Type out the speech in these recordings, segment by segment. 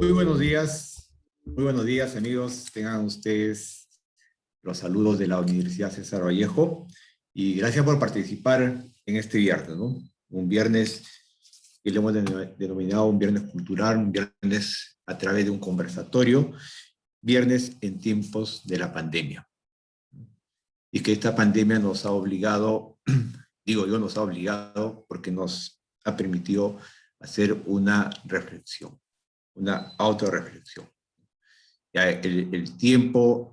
Muy buenos días amigos, tengan ustedes los saludos de la Universidad César Vallejo y gracias por participar en este viernes, ¿no? Un viernes que le hemos denominado un viernes cultural, un viernes a través de un conversatorio, viernes en tiempos de la pandemia. Y que esta pandemia nos ha obligado, digo yo nos ha obligado porque nos ha permitido hacer una reflexión, una autorreflexión. Ya el tiempo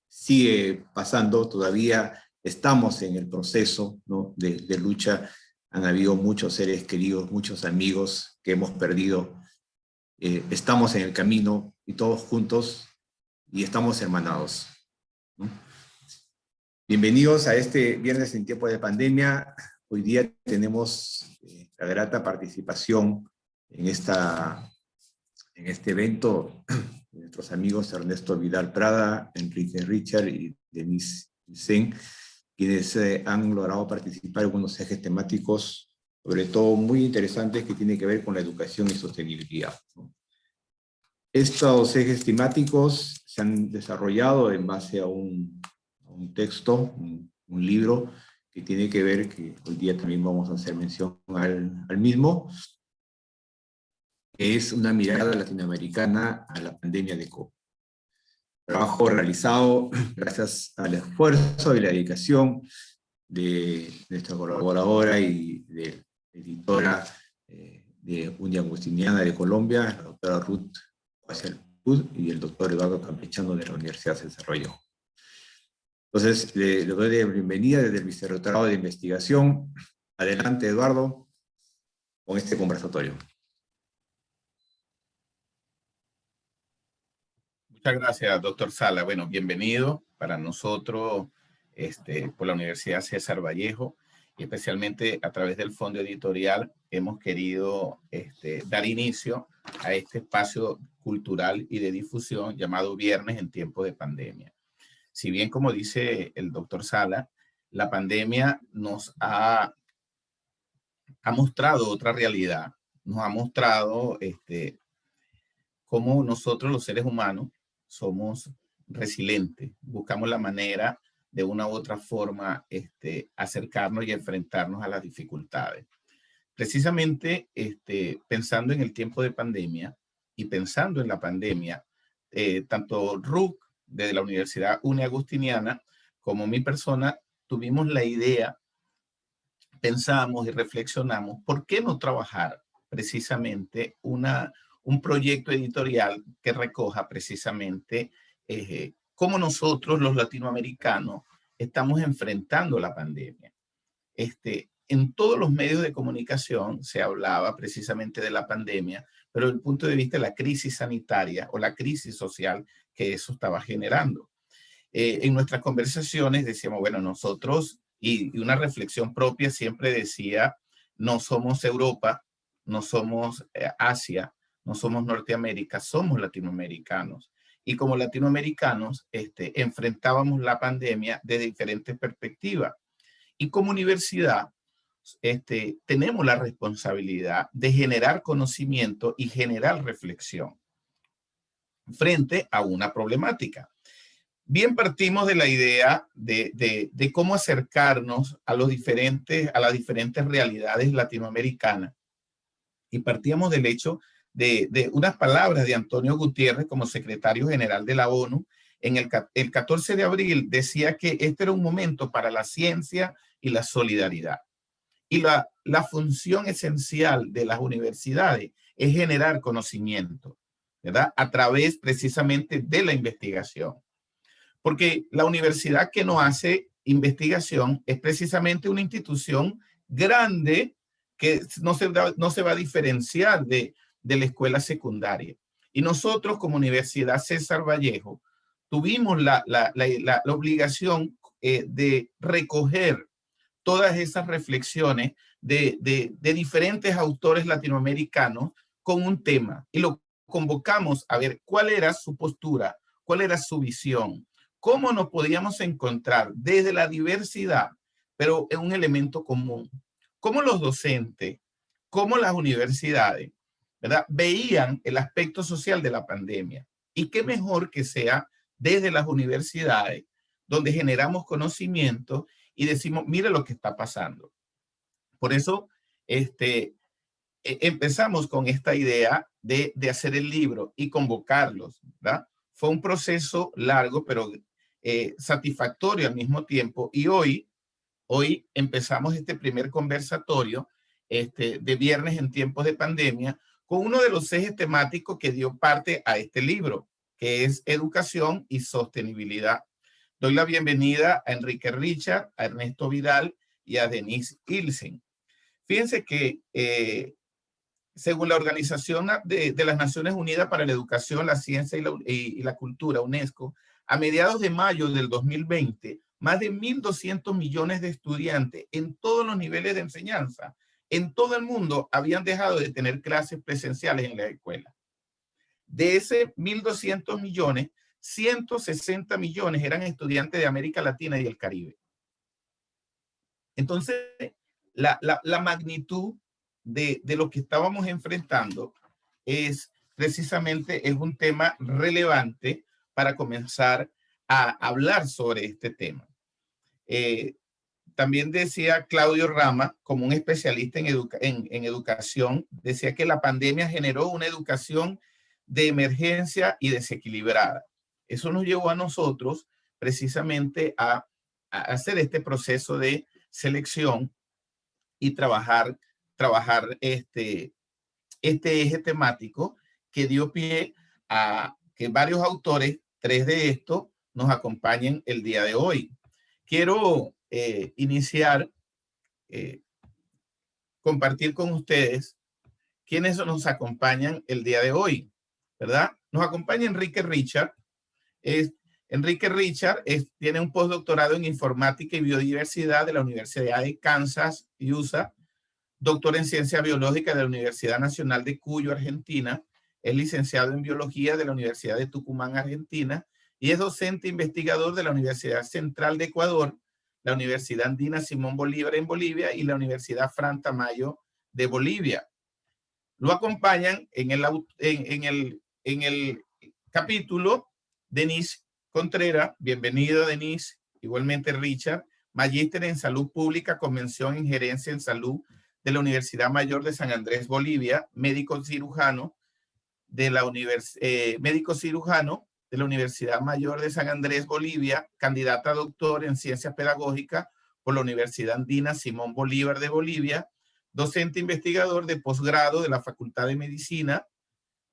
sigue pasando, todavía estamos en el proceso, ¿no? de lucha. Han habido muchos seres queridos, muchos amigos que hemos perdido. Estamos en el camino y todos juntos y estamos hermanados, ¿no? Bienvenidos a este viernes en tiempo de pandemia. Hoy día tenemos la grata participación en este evento de nuestros amigos Ernesto Vidal Prada, Enrique Richard y Denise Vicen, quienes han logrado participar en unos ejes temáticos, sobre todo muy interesantes, que tienen que ver con la educación y sostenibilidad, ¿no? Estos ejes temáticos se han desarrollado en base a un texto, un libro, que tiene que ver, que hoy día también vamos a hacer mención al mismo, que es una mirada latinoamericana a la pandemia de COVID. Trabajo realizado gracias al esfuerzo y la dedicación de nuestra colaboradora y de editora de Unia Agustiniana de Colombia, la doctora Ruth Guacialpud, y el doctor Eduardo Campechano de la Universidad César Vallejo. Entonces, le doy la bienvenida desde el Vicerrectorado de Investigación. Adelante, Eduardo, con este conversatorio. Muchas gracias, doctor Sala. Bueno, bienvenido para nosotros por la Universidad César Vallejo, y especialmente a través del Fondo Editorial hemos querido dar inicio a este espacio cultural y de difusión llamado Viernes en tiempos de pandemia. Si bien, como dice el doctor Sala, la pandemia nos ha mostrado otra realidad, nos ha mostrado cómo nosotros los seres humanos somos resilientes, buscamos la manera de una u otra forma acercarnos y enfrentarnos a las dificultades. Precisamente pensando en el tiempo de pandemia y pensando en la pandemia, tanto RUC desde la Universidad Unia Agustiniana como mi persona tuvimos la idea, pensamos y reflexionamos, ¿por qué no trabajar precisamente un proyecto editorial que recoja precisamente cómo nosotros los latinoamericanos estamos enfrentando la pandemia? En todos los medios de comunicación se hablaba precisamente de la pandemia, pero desde el punto de vista de la crisis sanitaria o la crisis social que eso estaba generando. En nuestras conversaciones decíamos, bueno, nosotros, y una reflexión propia siempre decía, no somos Europa, no somos Asia, no somos Norteamérica, somos latinoamericanos. Y como latinoamericanos enfrentábamos la pandemia de diferentes perspectivas. Y como universidad tenemos la responsabilidad de generar conocimiento y generar reflexión frente a una problemática. Bien, partimos de la idea de cómo acercarnos a las diferentes realidades latinoamericanas, y partíamos del hecho de unas palabras de Antonio Gutiérrez como secretario general de la ONU. El 14 de abril decía que este era un momento para la ciencia y la solidaridad. Y la función esencial de las universidades es generar conocimiento, ¿verdad? A través precisamente de la investigación. Porque la universidad que no hace investigación es precisamente una institución grande que no se va a diferenciar de la escuela secundaria. Y nosotros como Universidad César Vallejo tuvimos la obligación de recoger todas esas reflexiones de diferentes autores latinoamericanos con un tema, y lo convocamos a ver cuál era su postura, cuál era su visión, cómo nos podíamos encontrar desde la diversidad, pero en un elemento común. Cómo los docentes, cómo las universidades, ¿verdad? Veían el aspecto social de la pandemia. Y qué mejor que sea desde las universidades, donde generamos conocimiento y decimos, mire lo que está pasando. Por eso, empezamos con esta idea de hacer el libro y convocarlos, ¿verdad? Fue un proceso largo, pero satisfactorio al mismo tiempo. Y hoy empezamos este primer conversatorio de viernes en tiempos de pandemia con uno de los ejes temáticos que dio parte a este libro, que es educación y sostenibilidad. Doy la bienvenida a Enrique Richard, a Ernesto Vidal y a Denise Ilsen. Fíjense que según la Organización de las Naciones Unidas para la Educación, la Ciencia y la Cultura, UNESCO, a mediados de mayo del 2020, más de 1.200 millones de estudiantes en todos los niveles de enseñanza en todo el mundo habían dejado de tener clases presenciales en la escuela. De ese 1.200 millones, 160 millones eran estudiantes de América Latina y el Caribe. Entonces, la magnitud de lo que estábamos enfrentando es precisamente un tema relevante para comenzar a hablar sobre este tema. También decía Claudio Rama, como un especialista en educación, decía que la pandemia generó una educación de emergencia y desequilibrada. Eso nos llevó a nosotros precisamente a hacer este proceso de selección y trabajar este eje temático que dio pie a que varios autores, 3 de estos, nos acompañen el día de hoy. Quiero iniciar, compartir con ustedes quiénes nos acompañan el día de hoy, ¿verdad? Nos acompaña Enrique Richard. Enrique Richard tiene un postdoctorado en informática y biodiversidad de la Universidad de Kansas, USA, doctor en ciencia biológica de la Universidad Nacional de Cuyo, Argentina, es licenciado en biología de la Universidad de Tucumán, Argentina, y es docente investigador de la Universidad Central de Ecuador, la Universidad Andina Simón Bolívar en Bolivia y la Universidad Fran Tamayo de Bolivia. Lo acompañan en el capítulo Denise Contreras, bienvenido Denise, igualmente Richard, magíster en salud pública con mención en gerencia en salud de la Universidad Mayor de San Andrés, Bolivia, médico cirujano de la Universidad Mayor de San Andrés, Bolivia, candidata a doctor en ciencias pedagógicas por la Universidad Andina Simón Bolívar de Bolivia, docente investigador de posgrado de la Facultad de Medicina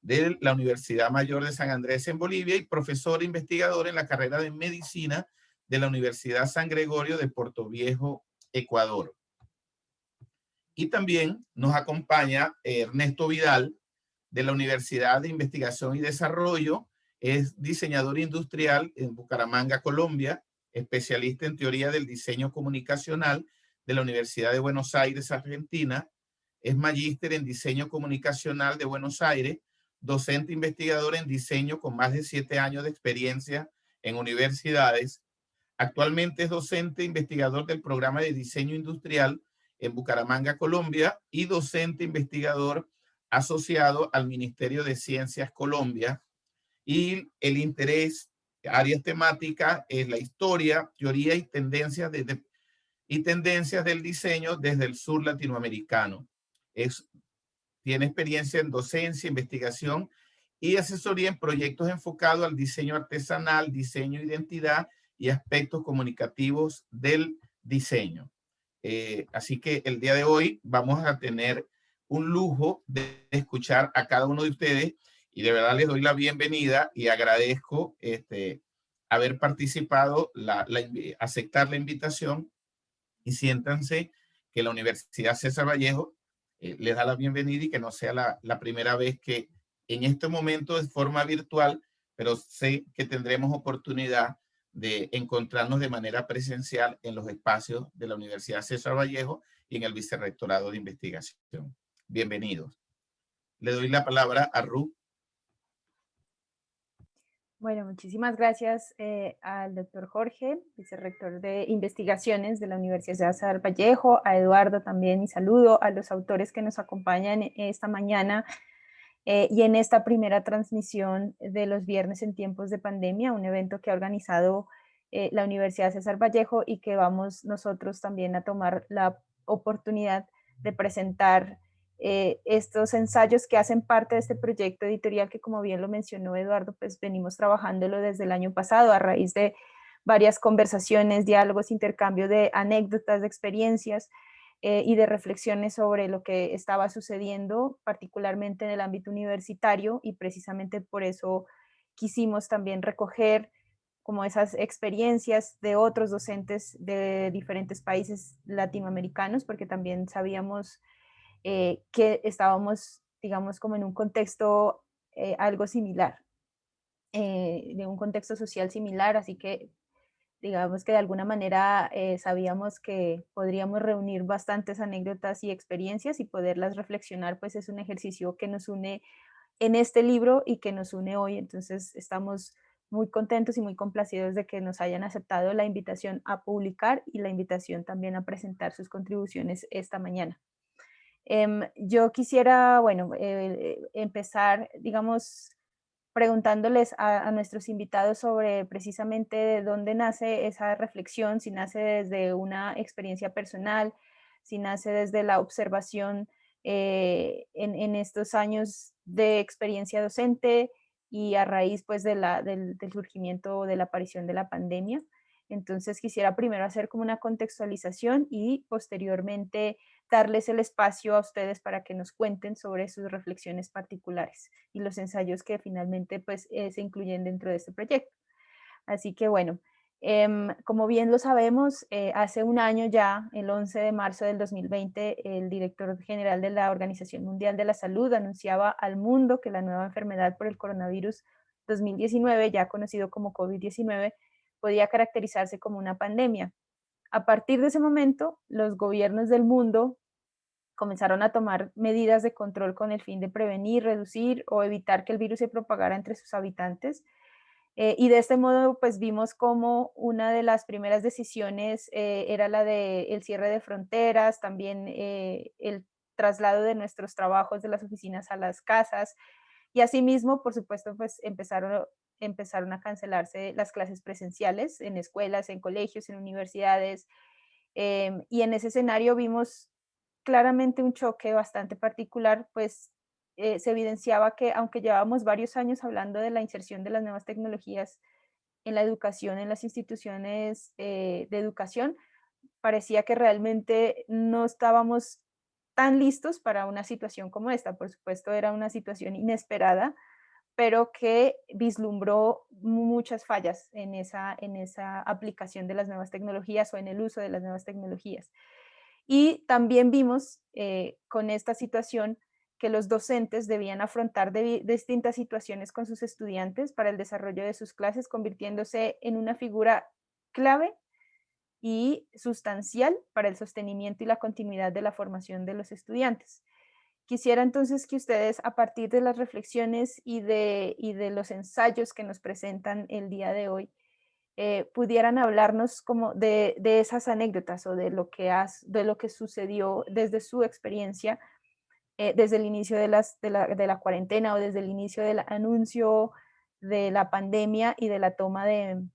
de la Universidad Mayor de San Andrés en Bolivia y profesor investigador en la carrera de Medicina de la Universidad San Gregorio de Puerto Viejo, Ecuador. Y también nos acompaña Ernesto Vidal de la Universidad de Investigación y Desarrollo, es diseñador industrial en Bucaramanga, Colombia, especialista en teoría del diseño comunicacional de la Universidad de Buenos Aires, Argentina, es magíster en diseño comunicacional de Buenos Aires, docente investigador en diseño con más de 7 años de experiencia en universidades. Actualmente es docente investigador del programa de diseño industrial en Bucaramanga, Colombia, y docente investigador asociado al Ministerio de Ciencias Colombia. Y el interés, áreas temáticas, es la historia, teoría y tendencias del diseño desde el sur latinoamericano. Tiene experiencia en docencia, investigación y asesoría en proyectos enfocados al diseño artesanal, diseño de identidad y aspectos comunicativos del diseño. Así que el día de hoy vamos a tener un lujo de escuchar a cada uno de ustedes y de verdad les doy la bienvenida y agradezco haber participado, aceptar la invitación y siéntanse que la Universidad César Vallejo les da la bienvenida y que no sea la primera vez que en este momento de forma virtual, pero sé que tendremos oportunidad de encontrarnos de manera presencial en los espacios de la Universidad César Vallejo y en el Vicerrectorado de Investigación. Bienvenidos. Le doy la palabra a Ruth. Bueno, muchísimas gracias al doctor Jorge, vicerrector de investigaciones de la Universidad César Vallejo, a Eduardo también, y saludo a los autores que nos acompañan esta mañana Y en esta primera transmisión de los viernes en tiempos de pandemia, un evento que ha organizado la Universidad César Vallejo y que vamos nosotros también a tomar la oportunidad de presentar estos ensayos que hacen parte de este proyecto editorial que, como bien lo mencionó Eduardo, pues venimos trabajándolo desde el año pasado a raíz de varias conversaciones, diálogos, intercambio de anécdotas, de experiencias y de reflexiones sobre lo que estaba sucediendo, particularmente en el ámbito universitario, y precisamente por eso quisimos también recoger como esas experiencias de otros docentes de diferentes países latinoamericanos, porque también sabíamos que estábamos, digamos, como en un contexto algo similar, de un contexto social similar, así que digamos que de alguna manera sabíamos que podríamos reunir bastantes anécdotas y experiencias y poderlas reflexionar, pues es un ejercicio que nos une en este libro y que nos une hoy. Entonces estamos muy contentos y muy complacidos de que nos hayan aceptado la invitación a publicar y la invitación también a presentar sus contribuciones esta mañana. Yo quisiera, bueno, empezar, digamos, preguntándoles a nuestros invitados sobre precisamente de dónde nace esa reflexión, si nace desde una experiencia personal, si nace desde la observación en estos años de experiencia docente y a raíz pues del surgimiento, de la aparición de la pandemia. Entonces quisiera primero hacer como una contextualización y posteriormente darles el espacio a ustedes para que nos cuenten sobre sus reflexiones particulares y los ensayos que finalmente pues, se incluyen dentro de este proyecto. Así que bueno, como bien lo sabemos, hace un año ya, el 11 de marzo del 2020, el director general de la Organización Mundial de la Salud anunciaba al mundo que la nueva enfermedad por el coronavirus 2019, ya conocido como COVID-19, podía caracterizarse como una pandemia. A partir de ese momento, los gobiernos del mundo comenzaron a tomar medidas de control con el fin de prevenir, reducir o evitar que el virus se propagara entre sus habitantes. Y de este modo, pues vimos como una de las primeras decisiones era la del cierre de fronteras, también el traslado de nuestros trabajos de las oficinas a las casas. Y asimismo, por supuesto, pues empezaron a cancelarse las clases presenciales en escuelas, en colegios, en universidades. Y en ese escenario vimos claramente un choque bastante particular, pues se evidenciaba que aunque llevábamos varios años hablando de la inserción de las nuevas tecnologías en la educación, en las instituciones de educación, parecía que realmente no estábamos tan listos para una situación como esta. Por supuesto, era una situación inesperada, pero que vislumbró muchas fallas en esa aplicación de las nuevas tecnologías o en el uso de las nuevas tecnologías. Y también vimos con esta situación que los docentes debían afrontar distintas situaciones con sus estudiantes para el desarrollo de sus clases, convirtiéndose en una figura clave y sustancial para el sostenimiento y la continuidad de la formación de los estudiantes. Quisiera entonces que ustedes, a partir de las reflexiones y de los ensayos que nos presentan el día de hoy, pudieran hablarnos como de esas anécdotas o de lo que sucedió desde su experiencia, desde el inicio de la cuarentena o desde el inicio del anuncio de la pandemia y de la toma de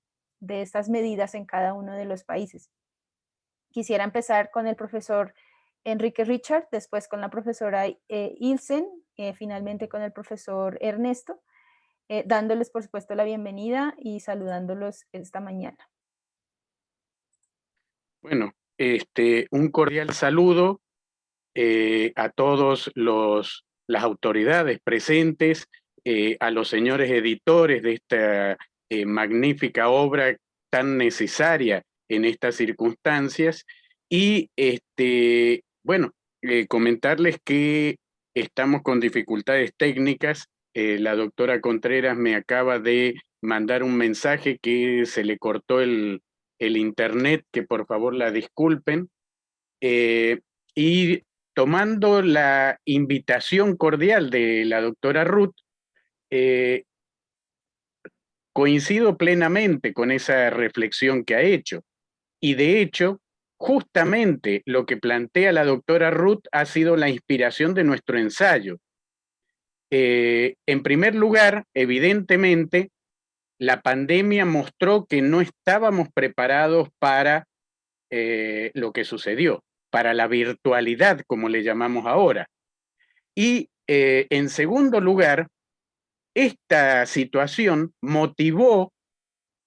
estas medidas en cada uno de los países. Quisiera empezar con el profesor Enrique Richard, después con la profesora Ilsen, finalmente con el profesor Ernesto, dándoles por supuesto la bienvenida y saludándolos esta mañana. Bueno, un cordial saludo a todos las autoridades presentes, a los señores editores de esta magnífica obra tan necesaria en estas circunstancias y bueno, comentarles que estamos con dificultades técnicas. La doctora Contreras me acaba de mandar un mensaje que se le cortó el internet, que por favor la disculpen. Y tomando la invitación cordial de la doctora Ruth, coincido plenamente con esa reflexión que ha hecho. Y de hecho, justamente lo que plantea la doctora Ruth ha sido la inspiración de nuestro ensayo. En primer lugar, evidentemente, la pandemia mostró que no estábamos preparados para lo que sucedió, para la virtualidad, como le llamamos ahora. Y en segundo lugar, esta situación motivó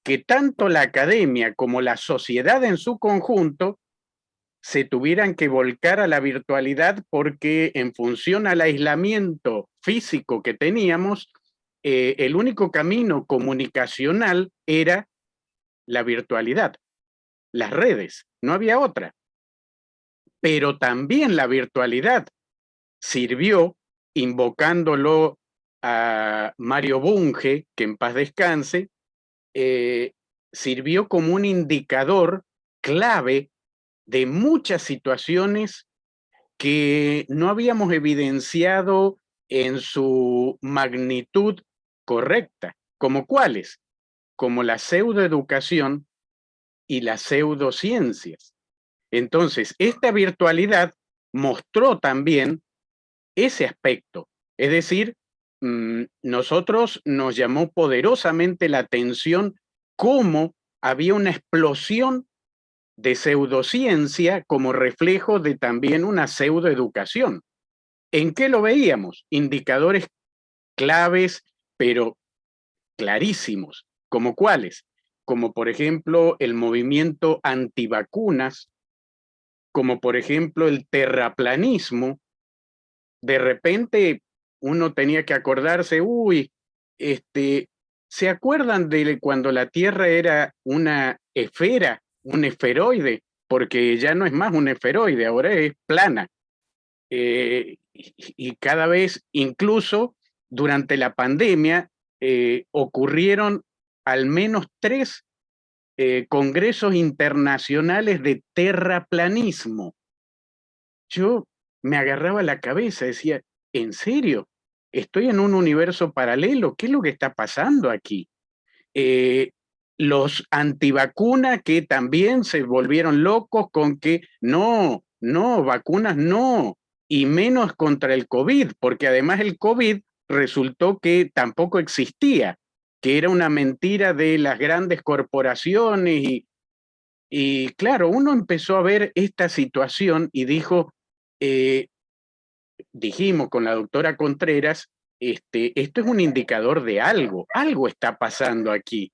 que tanto la academia como la sociedad en su conjunto se tuvieran que volcar a la virtualidad porque en función al aislamiento físico que teníamos, el único camino comunicacional era la virtualidad, las redes, no había otra. Pero también la virtualidad sirvió, invocándolo a Mario Bunge, que en paz descanse, sirvió como un indicador clave de muchas situaciones que no habíamos evidenciado en su magnitud correcta. ¿Como cuáles? Como la pseudoeducación y las pseudociencias. Entonces, esta virtualidad mostró también ese aspecto. Es decir, nosotros nos llamó poderosamente la atención cómo había una explosión de pseudociencia como reflejo de también una pseudoeducación. ¿En qué lo veíamos? Indicadores claves, pero clarísimos. ¿Como cuáles? Como por ejemplo el movimiento antivacunas, como por ejemplo el terraplanismo. De repente uno tenía que acordarse, ¿se acuerdan de cuando la Tierra era una esfera, un esferoide? Porque ya no es más un esferoide, ahora es plana. Y cada vez, incluso durante la pandemia, ocurrieron al menos 3 congresos internacionales de terraplanismo. Yo me agarraba la cabeza, decía, ¿en serio? ¿Estoy en un universo paralelo? ¿Qué es lo que está pasando aquí? Los antivacunas que también se volvieron locos con que no, vacunas no, y menos contra el COVID, porque además el COVID resultó que tampoco existía, que era una mentira de las grandes corporaciones y claro, uno empezó a ver esta situación y dijo, dijimos con la doctora Contreras, esto es un indicador de algo está pasando aquí.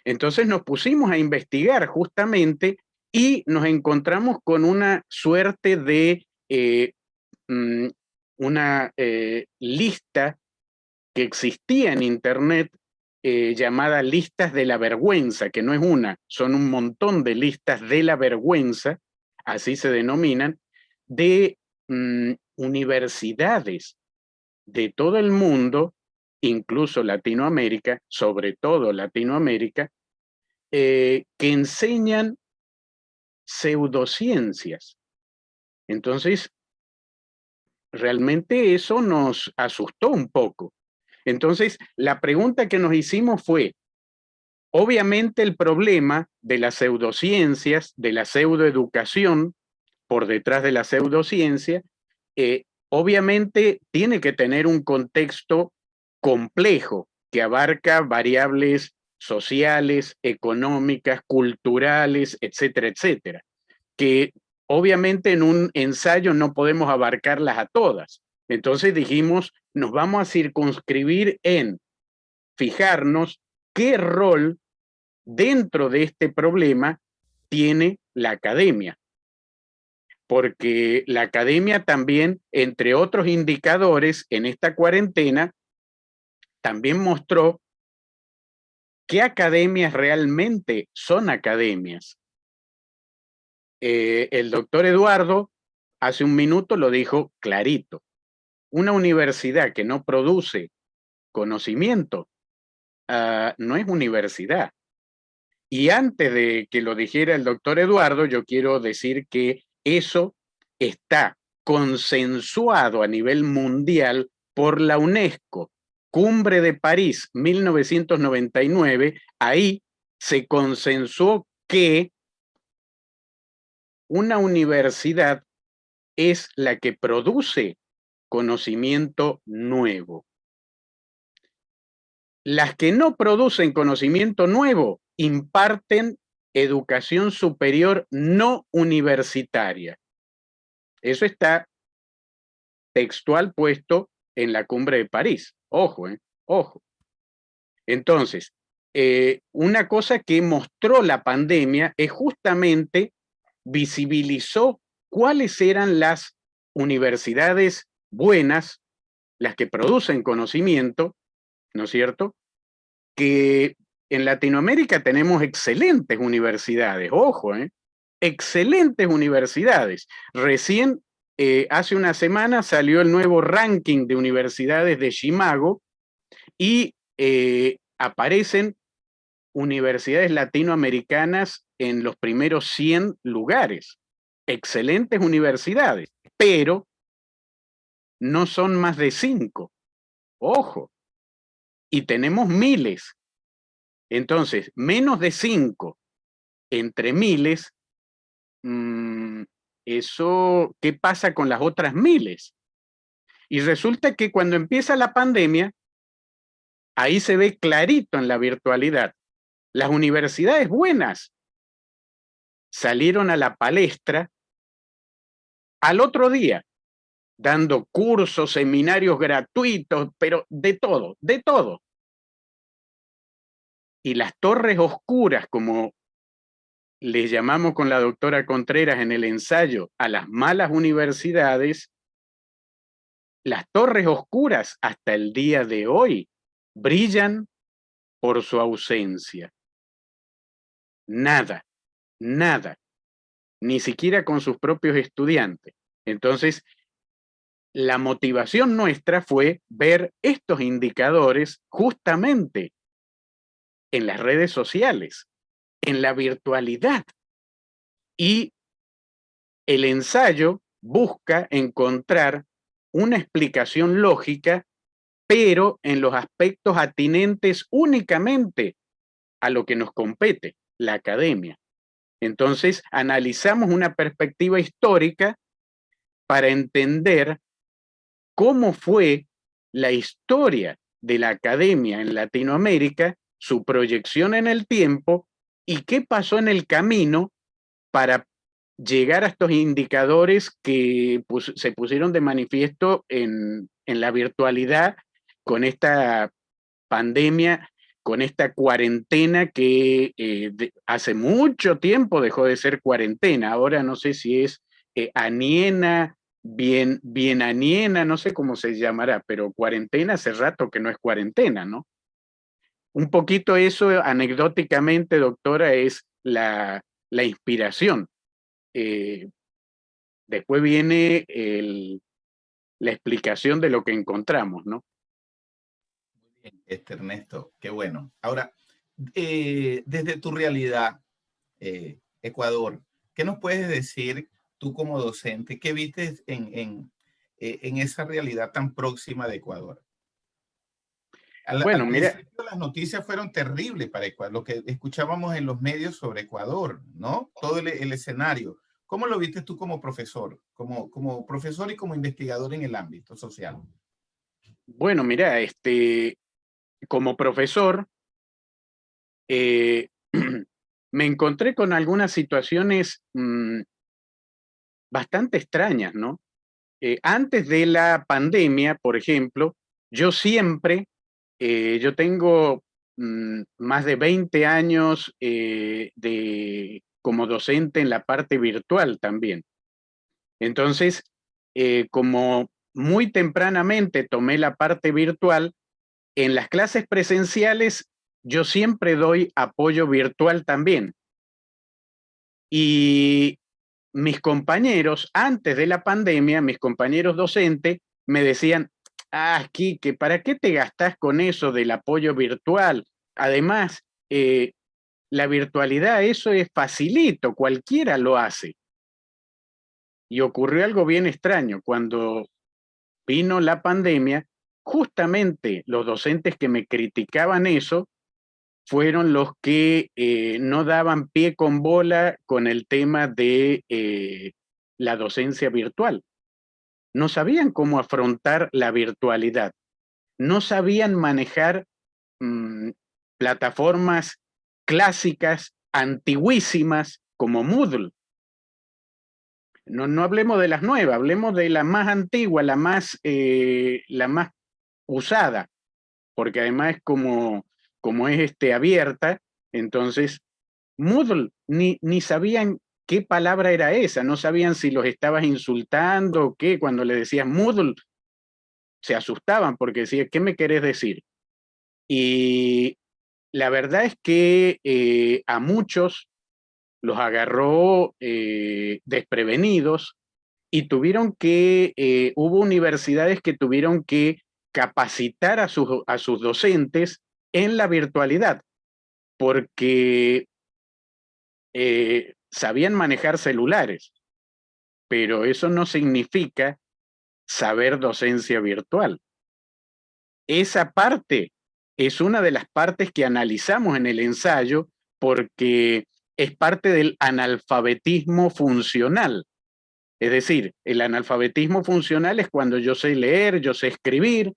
Entonces nos pusimos a investigar justamente y nos encontramos con una suerte de una lista que existía en Internet llamada listas de la vergüenza, que no es una, son un montón de listas de la vergüenza, así se denominan, de universidades de todo el mundo, incluso Latinoamérica, sobre todo Latinoamérica, que enseñan pseudociencias. Entonces, realmente eso nos asustó un poco. Entonces, la pregunta que nos hicimos fue, obviamente el problema de las pseudociencias, de la pseudoeducación, por detrás de la pseudociencia, obviamente tiene que tener un contexto complejo que abarca variables sociales, económicas, culturales, etcétera, etcétera, que obviamente en un ensayo no podemos abarcarlas a todas. Entonces dijimos, nos vamos a circunscribir en fijarnos qué rol dentro de este problema tiene la academia. Porque la academia también, entre otros indicadores, en esta cuarentena, también mostró qué academias realmente son academias. El doctor Eduardo hace un minuto lo dijo clarito. Una universidad que no produce conocimiento no es universidad. Y antes de que lo dijera el doctor Eduardo, yo quiero decir que eso está consensuado a nivel mundial por la UNESCO. Cumbre de París, 1999, ahí se consensuó que una universidad es la que produce conocimiento nuevo. Las que no producen conocimiento nuevo imparten educación superior no universitaria. Eso está textual puesto en la Cumbre de París. Ojo, ojo. Entonces, una cosa que mostró la pandemia es justamente visibilizó cuáles eran las universidades buenas, las que producen conocimiento, ¿no es cierto? Que en Latinoamérica tenemos excelentes universidades, ojo, excelentes universidades. Recién, hace una semana, salió el nuevo ranking de universidades de Shimago y aparecen universidades latinoamericanas en los primeros 100 lugares. Excelentes universidades, pero no son más de 5. Ojo. Y tenemos miles. Entonces, menos de 5 entre miles, eso, ¿qué pasa con las otras miles? Y resulta que cuando empieza la pandemia, ahí se ve clarito en la virtualidad. Las universidades buenas salieron a la palestra al otro día, dando cursos, seminarios gratuitos, pero de todo, de todo. Y las torres oscuras, como les llamamos con la doctora Contreras en el ensayo a las malas universidades, las torres oscuras hasta el día de hoy brillan por su ausencia. Nada, nada, ni siquiera con sus propios estudiantes. Entonces, la motivación nuestra fue ver estos indicadores justamente en las redes sociales, en la virtualidad. Y el ensayo busca encontrar una explicación lógica, pero en los aspectos atinentes únicamente a lo que nos compete, la academia. Entonces, analizamos una perspectiva histórica para entender cómo fue la historia de la academia en Latinoamérica, su proyección en el tiempo y qué pasó en el camino para llegar a estos indicadores que se pusieron de manifiesto en la virtualidad con esta pandemia, con esta cuarentena que hace mucho tiempo dejó de ser cuarentena. Ahora no sé si es aniena, bien aniena, no sé cómo se llamará, pero cuarentena hace rato que no es cuarentena, ¿no? Un poquito eso, anecdóticamente, doctora, es la inspiración. Después viene la explicación de lo que encontramos, ¿no? Muy bien, Ernesto, qué bueno. Ahora, desde tu realidad, Ecuador, ¿qué nos puedes decir tú como docente? ¿Qué viste en esa realidad tan próxima de Ecuador? Bueno, Al mira, principio las noticias fueron terribles para Ecuador, lo que escuchábamos en los medios sobre Ecuador, ¿no? Todo el escenario. ¿Cómo lo viste tú como profesor? Como profesor y como investigador en el ámbito social. bueno, mira, como profesor, me encontré con algunas situaciones bastante extrañas, ¿no? Antes de la pandemia, por ejemplo, yo siempre, yo tengo más de 20 años como docente en la parte virtual también. Entonces, como muy tempranamente tomé la parte virtual, en las clases presenciales yo siempre doy apoyo virtual también. Y mis compañeros, antes de la pandemia, mis compañeros docentes me decían, Quique, ¿para qué te gastás con eso del apoyo virtual? Además, la virtualidad, eso es facilito, cualquiera lo hace. Y ocurrió algo bien extraño. Cuando vino la pandemia, justamente los docentes que me criticaban eso fueron los que no daban pie con bola con el tema de la docencia virtual. no sabían cómo afrontar la virtualidad, no sabían manejar plataformas clásicas, antiguísimas, como Moodle. No hablemos de las nuevas, hablemos de la más antigua, la más usada, porque además es como es abierta, entonces Moodle ni sabían qué palabra era esa, no sabían si los estabas insultando o qué, cuando le decías Moodle se asustaban porque decían, ¿qué me querés decir? Y la verdad es que a muchos los agarró desprevenidos y tuvieron que, hubo universidades que tuvieron que capacitar a sus docentes en la virtualidad, porque sabían manejar celulares, pero eso no significa saber docencia virtual. Esa parte es una de las partes que analizamos en el ensayo porque es parte del analfabetismo funcional. Es decir, el analfabetismo funcional es cuando yo sé leer, yo sé escribir,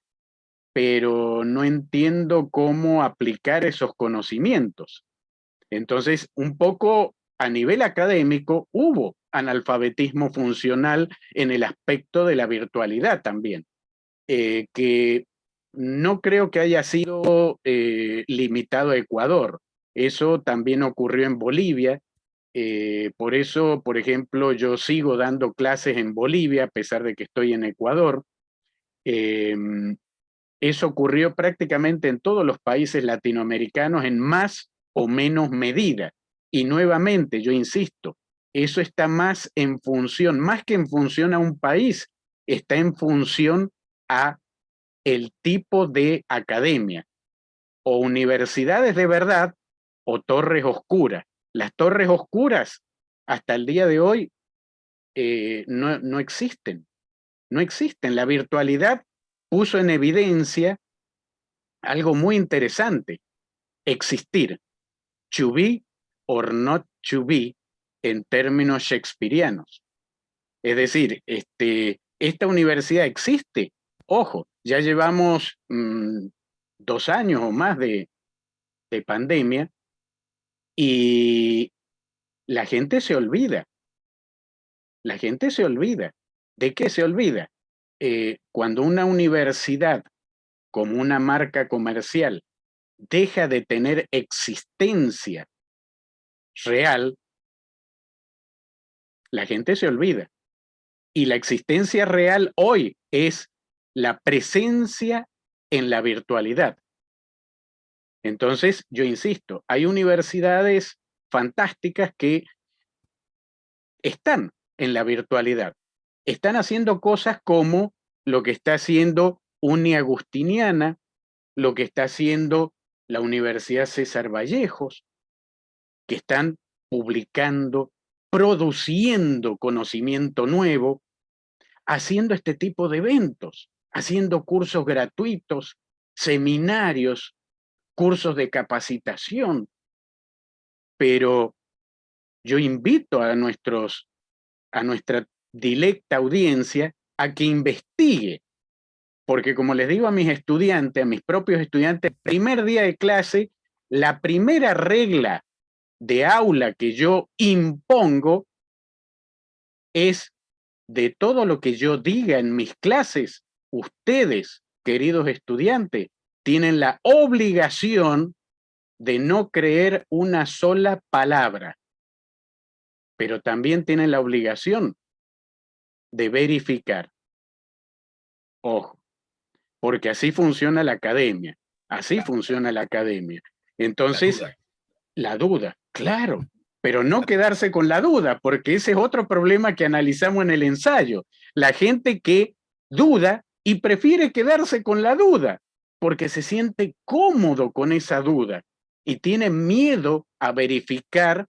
pero no entiendo cómo aplicar esos conocimientos. Entonces, un poco a nivel académico hubo analfabetismo funcional en el aspecto de la virtualidad también, que no creo que haya sido limitado a Ecuador. Eso también ocurrió en Bolivia. Por eso, por ejemplo, yo sigo dando clases en Bolivia, a pesar de que estoy en Ecuador. Eso ocurrió prácticamente en todos los países latinoamericanos en más o menos medida. Y nuevamente, yo insisto, eso está más en función, más que en función a un país, está en función a el tipo de academia, o universidades de verdad o torres oscuras. Las torres oscuras hasta el día de hoy no existen, no existen. La virtualidad puso en evidencia algo muy interesante: existir, to be or not to be, en términos shakespearianos. Es decir, esta universidad existe. Ojo, ya llevamos 2 años o más de pandemia y la gente se olvida. La gente se olvida. ¿De qué se olvida? Cuando una universidad, como una marca comercial, deja de tener existencia real, la gente se olvida. Y la existencia real hoy es la presencia en la virtualidad. Entonces, yo insisto, hay universidades fantásticas que están en la virtualidad. Están haciendo cosas como lo que está haciendo Uni Agustiniana, lo que está haciendo la Universidad César Vallejos, que están publicando, produciendo conocimiento nuevo, haciendo este tipo de eventos, haciendo cursos gratuitos, seminarios, cursos de capacitación. Pero yo invito a nuestra directa audiencia a que investigue, porque como les digo a mis estudiantes, a mis propios estudiantes, primer día de clase, la primera regla de aula que yo impongo es: de todo lo que yo diga en mis clases, ustedes, queridos estudiantes, tienen la obligación de no creer una sola palabra, pero también tienen la obligación de verificar. Ojo, porque así funciona la academia, así funciona la academia. Entonces, la duda, claro, pero no quedarse con la duda, porque ese es otro problema que analizamos en el ensayo. La gente que duda y prefiere quedarse con la duda, porque se siente cómodo con esa duda y tiene miedo a verificar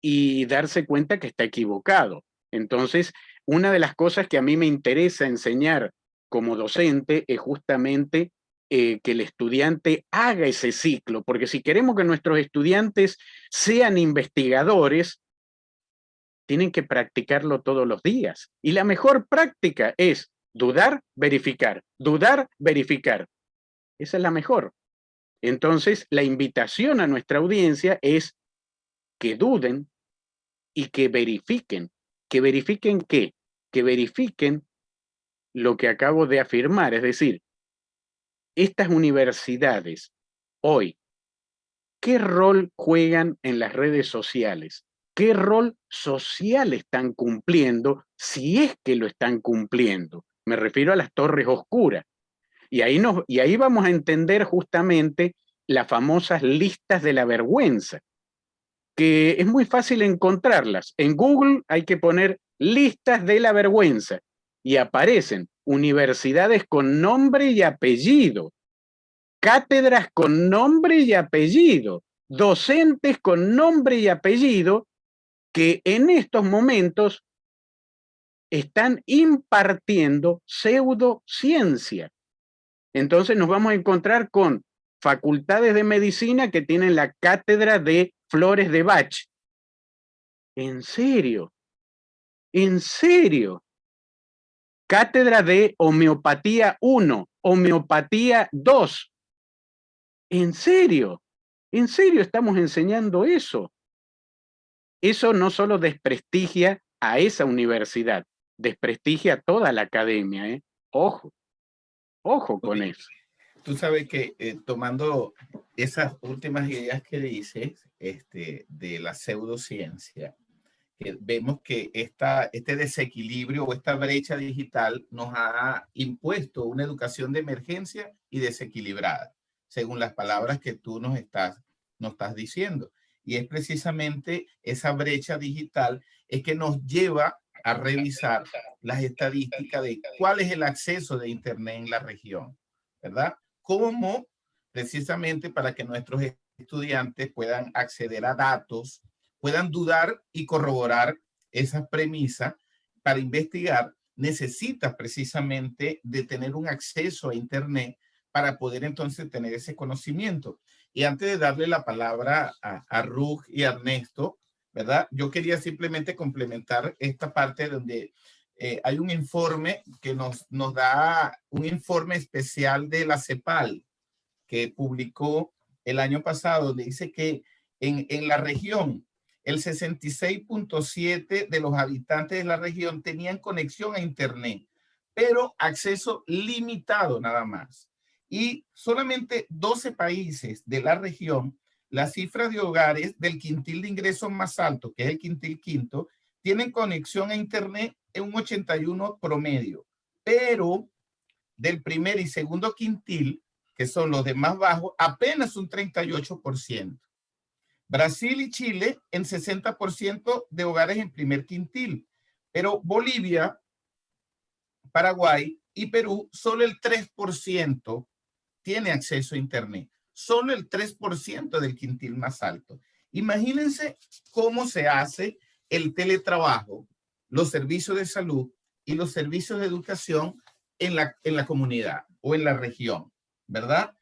y darse cuenta que está equivocado. Entonces, una de las cosas que a mí me interesa enseñar como docente es justamente que el estudiante haga ese ciclo, porque si queremos que nuestros estudiantes sean investigadores, tienen que practicarlo todos los días. Y la mejor práctica es dudar, verificar, dudar, verificar. Esa es la mejor. Entonces, la invitación a nuestra audiencia es que duden y que verifiquen. ¿Que verifiquen qué? Que verifiquen lo que acabo de afirmar, es decir, estas universidades hoy, ¿qué rol juegan en las redes sociales? ¿Qué rol social están cumpliendo, si es que lo están cumpliendo? Me refiero a las torres oscuras. Y ahí vamos a entender justamente las famosas listas de la vergüenza, que es muy fácil encontrarlas. En Google hay que poner listas de la vergüenza y aparecen universidades con nombre y apellido, cátedras con nombre y apellido, docentes con nombre y apellido que en estos momentos están impartiendo pseudociencia. Entonces nos vamos a encontrar con facultades de medicina que tienen la cátedra de flores de Bach. ¿En serio? ¿En serio? Cátedra de homeopatía 1, homeopatía 2. ¿En serio? ¿En serio estamos enseñando eso? Eso no solo desprestigia a esa universidad, desprestigia a toda la academia, ¿eh? Ojo, ojo con eso. Tú sabes que tomando esas últimas ideas que dices de la pseudociencia, que vemos que este desequilibrio o esta brecha digital nos ha impuesto una educación de emergencia y desequilibrada, según las palabras que tú nos estás diciendo. Y es precisamente esa brecha digital es que nos lleva a revisar las estadísticas de cuál es el acceso de Internet en la región, ¿verdad? Cómo precisamente para que nuestros estudiantes puedan acceder a datos, puedan dudar y corroborar esas premisas para investigar, necesitas precisamente de tener un acceso a Internet para poder entonces tener ese conocimiento. Y antes de darle la palabra a Rug y a Ernesto, ¿verdad? Yo quería simplemente complementar esta parte donde hay un informe que nos da un informe especial de la CEPAL que publicó el año pasado, donde dice que en la región el 66.7% de los habitantes de la región tenían conexión a Internet, pero acceso limitado nada más. Y solamente 12 países de la región, la cifra de hogares del quintil de ingresos más alto, que es el quintil quinto, tienen conexión a Internet en un 81 promedio, pero del primer y segundo quintil, que son los de más bajos, apenas un 38%. Brasil y Chile en 60% de hogares en primer quintil, pero Bolivia, Paraguay y Perú, solo el 3% tiene acceso a Internet. Solo el 3% del quintil más alto. Imagínense cómo se hace el teletrabajo, los servicios de salud y los servicios de educación en la comunidad o en la región, ¿verdad?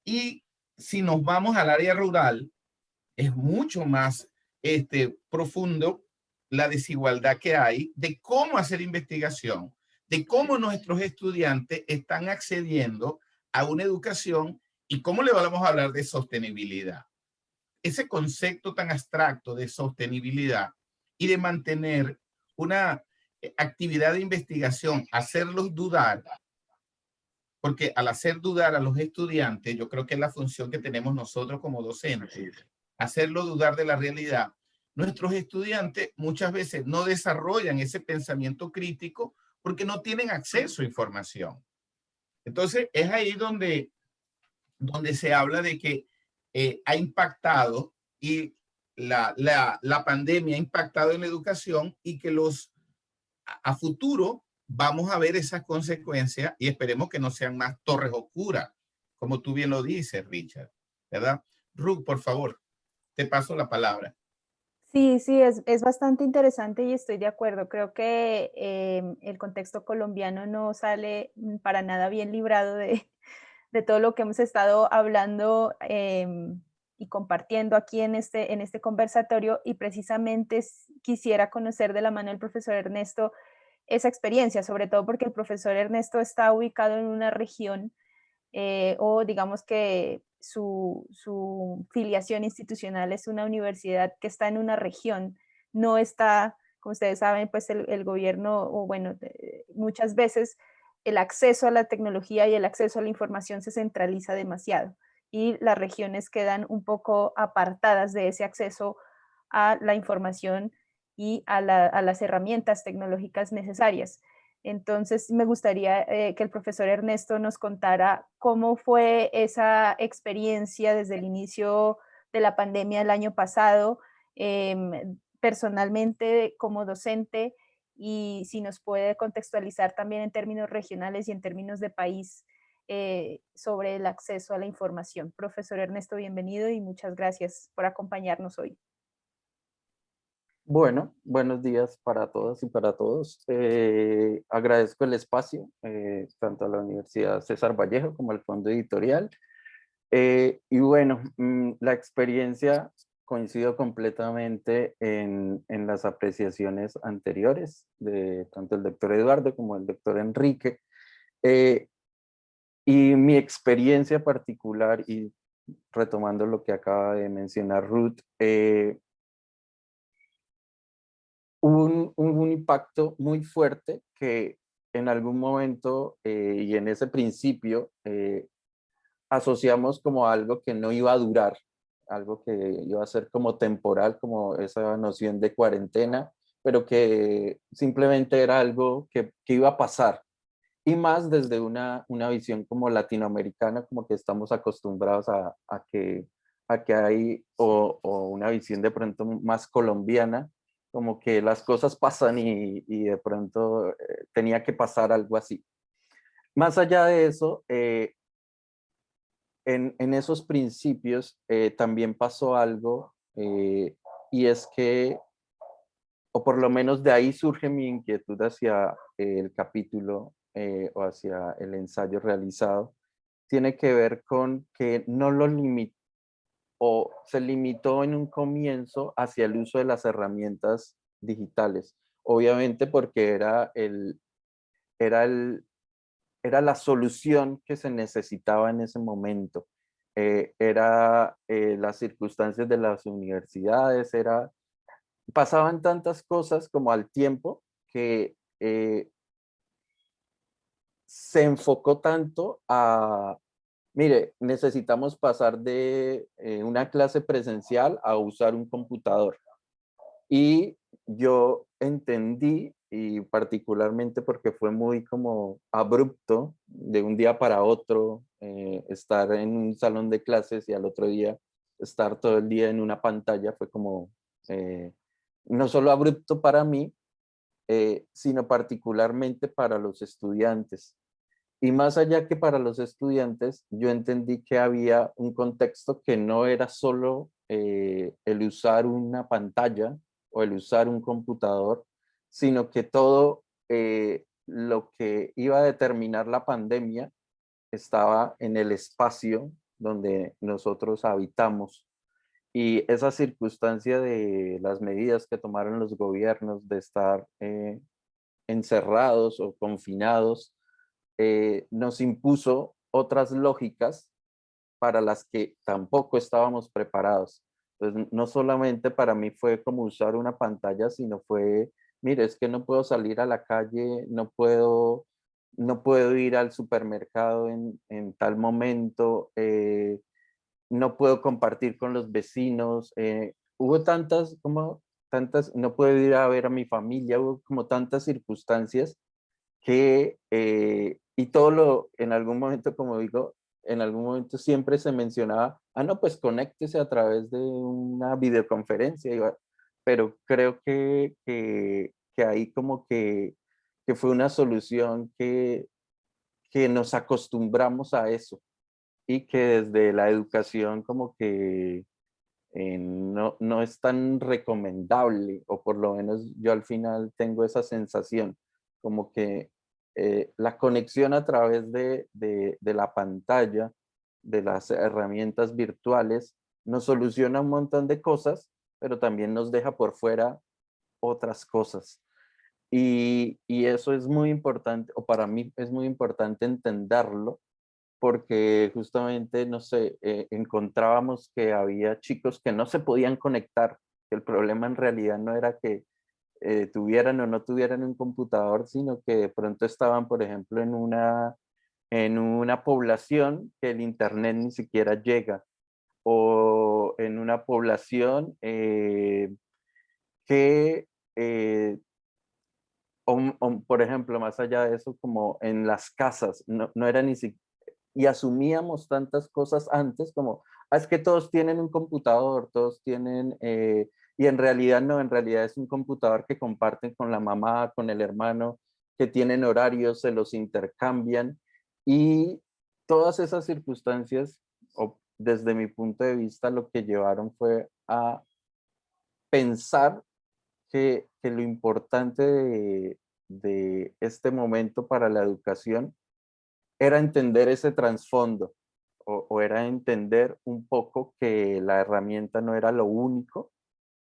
Y si nos vamos al área rural, es mucho más profundo la desigualdad que hay de cómo hacer investigación, de cómo nuestros estudiantes están accediendo a una educación y cómo le vamos a hablar de sostenibilidad. Ese concepto tan abstracto de sostenibilidad y de mantener una actividad de investigación, hacerlos dudar, porque al hacer dudar a los estudiantes, yo creo que es la función que tenemos nosotros como docentes, hacerlo dudar de la realidad. Nuestros estudiantes muchas veces no desarrollan ese pensamiento crítico porque no tienen acceso a información. Entonces, es ahí donde se habla de que ha impactado y la pandemia ha impactado en la educación y que a futuro vamos a ver esas consecuencias y esperemos que no sean más torres oscuras, como tú bien lo dices, Richard, ¿verdad? Ruth, por favor, te paso la palabra. Sí, sí, es bastante interesante y estoy de acuerdo. Creo que el contexto colombiano no sale para nada bien librado de todo lo que hemos estado hablando y compartiendo aquí en este conversatorio, y precisamente quisiera conocer de la mano del profesor Ernesto esa experiencia, sobre todo porque el profesor Ernesto está ubicado en una región o digamos que su filiación institucional es una universidad que está en una región, no está, como ustedes saben, pues el gobierno, o bueno, muchas veces el acceso a la tecnología y el acceso a la información se centraliza demasiado y las regiones quedan un poco apartadas de ese acceso a la información y a las herramientas tecnológicas necesarias. Entonces, me gustaría que el profesor Ernesto nos contara cómo fue esa experiencia desde el inicio de la pandemia el año pasado, personalmente como docente, y si nos puede contextualizar también en términos regionales y en términos de país sobre el acceso a la información. Profesor Ernesto, bienvenido y muchas gracias por acompañarnos hoy. Bueno, buenos días para todas y para todos. Agradezco el espacio, tanto a la Universidad César Vallejo como al Fondo Editorial. Y bueno, la experiencia coincido completamente en las apreciaciones anteriores de tanto el doctor Eduardo como el doctor Enrique. Y mi experiencia particular, y retomando lo que acaba de mencionar Ruth, hubo un impacto muy fuerte que en algún momento y en ese principio asociamos como algo que no iba a durar, algo que iba a ser como temporal, como esa noción de cuarentena, pero que simplemente era algo que iba a pasar. Y más desde una visión como latinoamericana, como que estamos acostumbrados a que hay, o una visión de pronto más colombiana, como que las cosas pasan y de pronto tenía que pasar algo así. Más allá de eso, en esos principios también pasó algo y es que, o por lo menos de ahí surge mi inquietud hacia el capítulo o hacia el ensayo realizado, tiene que ver con que no lo limitó o se limitó en un comienzo hacia el uso de las herramientas digitales. Obviamente porque era la solución que se necesitaba en ese momento. Era las circunstancias de las universidades, pasaban tantas cosas como al tiempo que se enfocó tanto a, mire, necesitamos pasar de una clase presencial a usar un computador. Y yo entendí, y particularmente porque fue muy como abrupto, de un día para otro, estar en un salón de clases y al otro día estar todo el día en una pantalla, fue como, no solo abrupto para mí, sino particularmente para los estudiantes. Y más allá que para los estudiantes, yo entendí que había un contexto que no era solo el usar una pantalla o el usar un computador, sino que todo lo que iba a determinar la pandemia estaba en el espacio donde nosotros habitamos. Y esa circunstancia de las medidas que tomaron los gobiernos de estar encerrados o confinados, nos impuso otras lógicas para las que tampoco estábamos preparados. Entonces, no solamente para mí fue como usar una pantalla, sino fue, mire, es que no puedo salir a la calle, no puedo ir al supermercado en tal momento, no puedo compartir con los vecinos. Hubo no puedo ir a ver a mi familia, hubo como tantas circunstancias que, y en algún momento, como digo, en algún momento siempre se mencionaba, no, pues conéctese a través de una videoconferencia, pero creo que ahí como que fue una solución que nos acostumbramos a eso y que desde la educación como que no es tan recomendable, o por lo menos yo al final tengo esa sensación, como que la conexión a través de la pantalla, de las herramientas virtuales, nos soluciona un montón de cosas, pero también nos deja por fuera otras cosas. Y eso es muy importante, o para mí es muy importante entenderlo, porque justamente, no sé, encontrábamos que había chicos que no se podían conectar, que el problema en realidad no era que tuvieran o no tuvieran un computador, sino que de pronto estaban, por ejemplo, en una población que el internet ni siquiera llega, o en una población que, por ejemplo, más allá de eso, como en las casas, no era ni siquiera, y asumíamos tantas cosas antes como, es que todos tienen un computador, todos tienen, y en realidad no, en realidad es un computador que comparten con la mamá, con el hermano, que tienen horarios, se los intercambian, y todas esas circunstancias, o desde mi punto de vista, lo que llevaron fue a pensar que lo importante de este momento para la educación era entender ese trasfondo, o era entender un poco que la herramienta no era lo único,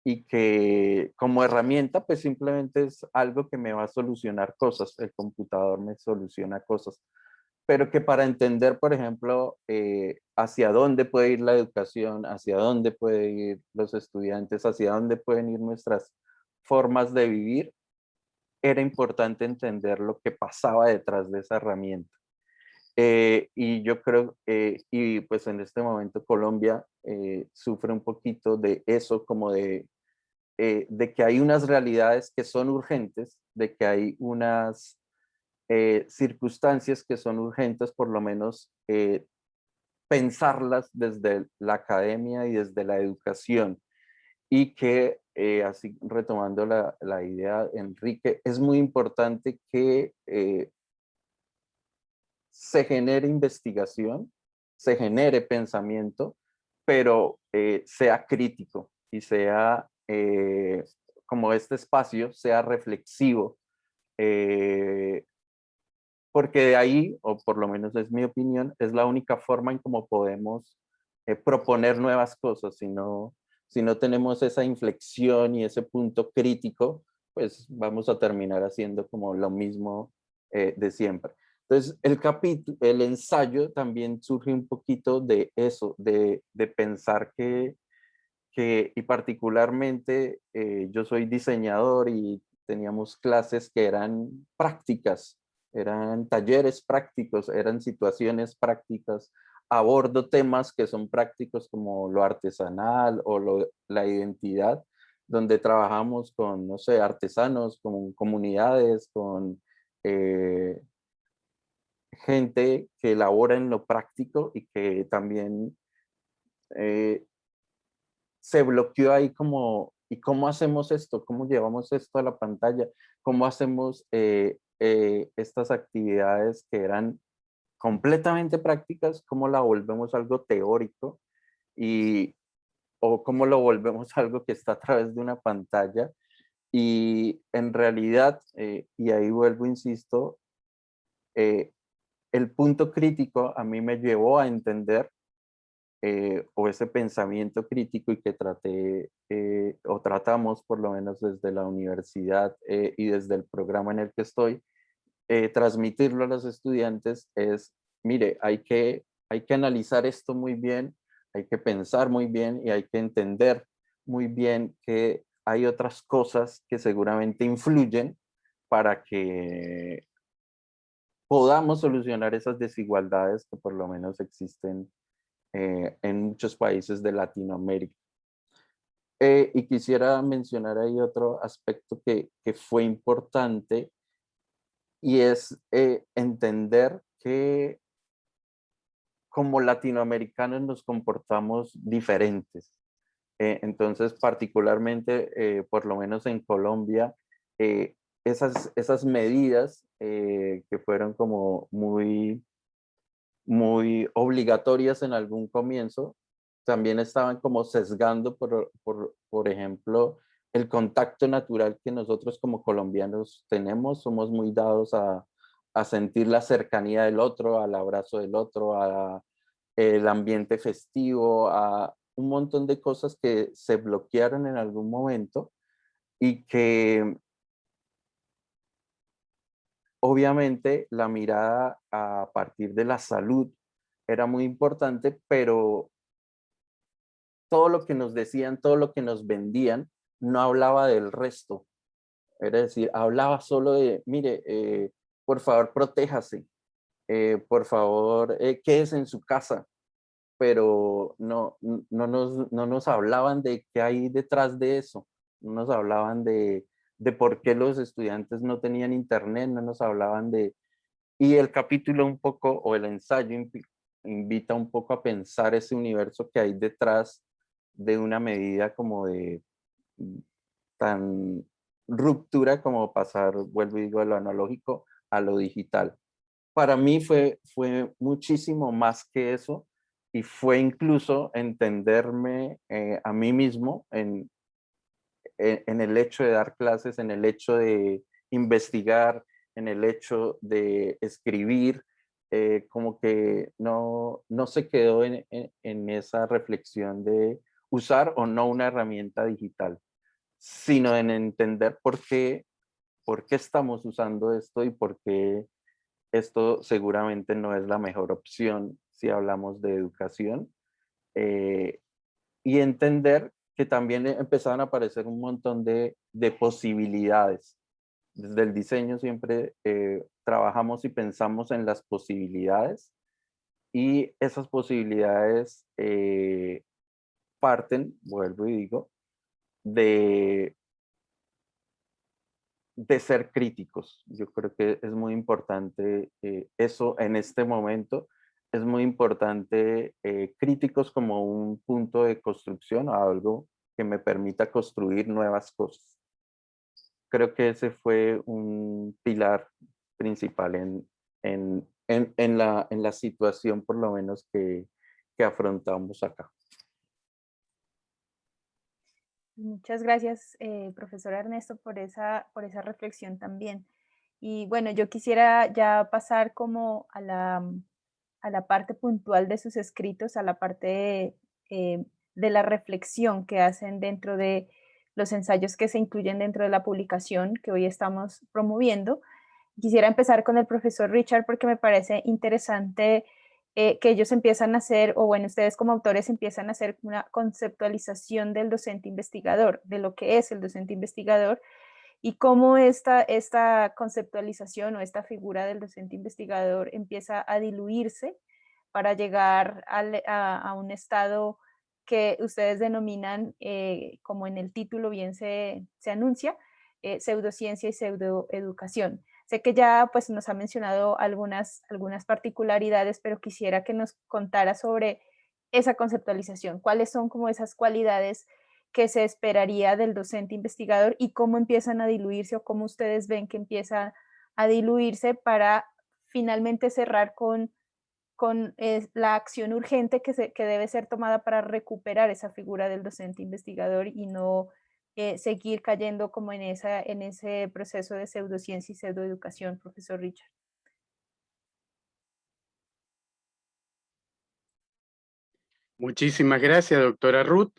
y que como herramienta pues simplemente es algo que me va a solucionar cosas, el computador me soluciona cosas, pero que para entender, por ejemplo, hacia dónde puede ir la educación, hacia dónde pueden ir los estudiantes, hacia dónde pueden ir nuestras formas de vivir, era importante entender lo que pasaba detrás de esa herramienta. Y yo creo, y pues en este momento Colombia sufre un poquito de eso, como de que hay unas realidades que son urgentes, de que hay unas circunstancias que son urgentes, por lo menos pensarlas desde la academia y desde la educación. Y que, así retomando la idea, Enrique, es muy importante que se genere investigación, se genere pensamiento, pero sea crítico y sea, como este espacio, sea reflexivo, porque de ahí, o por lo menos es mi opinión, es la única forma en cómo podemos proponer nuevas cosas. Si no tenemos esa inflexión y ese punto crítico, pues vamos a terminar haciendo como lo mismo de siempre. Entonces, el ensayo también surge un poquito de eso, de pensar y particularmente yo soy diseñador y teníamos clases que eran prácticas, eran talleres prácticos, eran situaciones prácticas, abordo temas que son prácticos como lo artesanal o la identidad, donde trabajamos con, no sé, artesanos, con comunidades, con gente que elabora en lo práctico y que también eh, se bloqueó ahí como, ¿y cómo hacemos esto? ¿Cómo llevamos esto a la pantalla? ¿Cómo hacemos estas actividades que eran completamente prácticas? ¿Cómo la volvemos algo teórico? O cómo lo volvemos algo que está a través de una pantalla. Y en realidad, y ahí vuelvo, insisto, el punto crítico a mí me llevó a entender o ese pensamiento crítico, y que traté o tratamos por lo menos desde la universidad y desde el programa en el que estoy, transmitirlo a los estudiantes es, mire, hay que analizar esto muy bien, hay que pensar muy bien y hay que entender muy bien que hay otras cosas que seguramente influyen para que podamos solucionar esas desigualdades que por lo menos existen en muchos países de Latinoamérica. Y quisiera mencionar ahí otro aspecto que fue importante, y es entender que como latinoamericanos nos comportamos diferentes. Entonces, particularmente, por lo menos en Colombia, esas medidas que fueron como muy obligatorias en algún comienzo, también estaban como sesgando, por ejemplo, el contacto natural que nosotros como colombianos tenemos. Somos muy dados a sentir la cercanía del otro, al abrazo del otro, a el ambiente festivo, a un montón de cosas que se bloquearon en algún momento y que obviamente la mirada a partir de la salud era muy importante, pero todo lo que nos decían, todo lo que nos vendían, no hablaba del resto. Es decir, hablaba solo de, mire, por favor, protéjase, por favor, quédese en su casa, pero no nos hablaban de qué hay detrás de eso, no nos hablaban de por qué los estudiantes no tenían internet, no nos hablaban de... Y el capítulo un poco, o el ensayo invita un poco a pensar ese universo que hay detrás de una medida como de tan ruptura como pasar, vuelvo y digo, de lo analógico a lo digital. Para mí fue muchísimo más que eso, y fue incluso entenderme a mí mismo en el hecho de dar clases, en el hecho de investigar, en el hecho de escribir, como que no se quedó en esa reflexión de usar o no una herramienta digital, sino en entender por qué estamos usando esto y por qué esto seguramente no es la mejor opción si hablamos de educación, y entender que también empezaron a aparecer un montón de posibilidades. Desde el diseño siempre trabajamos y pensamos en las posibilidades, y esas posibilidades parten, vuelvo y digo, de ser críticos. Yo creo que es muy importante eso en este momento. Es muy importante críticos como un punto de construcción o algo que me permita construir nuevas cosas. Creo que ese fue un pilar principal en la situación, por lo menos, que afrontamos acá. Muchas gracias, profesor Ernesto, por esa reflexión también. Y bueno, yo quisiera ya pasar como a la parte puntual de sus escritos, a la parte de la reflexión que hacen dentro de los ensayos que se incluyen dentro de la publicación que hoy estamos promoviendo. Quisiera empezar con el profesor Richard porque me parece interesante que ellos empiezan a hacer, o bueno, ustedes como autores empiezan a hacer una conceptualización del docente investigador, de lo que es el docente investigador, y cómo esta conceptualización o esta figura del docente investigador empieza a diluirse para llegar a un estado que ustedes denominan, como en el título bien se anuncia, pseudociencia y pseudoeducación. Sé que ya pues, nos ha mencionado algunas particularidades, pero quisiera que nos contara sobre esa conceptualización. ¿Cuáles son como esas cualidades que se esperaría del docente investigador y cómo empiezan a diluirse, o cómo ustedes ven que empieza a diluirse para finalmente cerrar con la acción urgente que debe ser tomada para recuperar esa figura del docente investigador y no seguir cayendo como en ese proceso de pseudociencia y pseudoeducación, profesor Richard? Muchísimas gracias, doctora Ruth.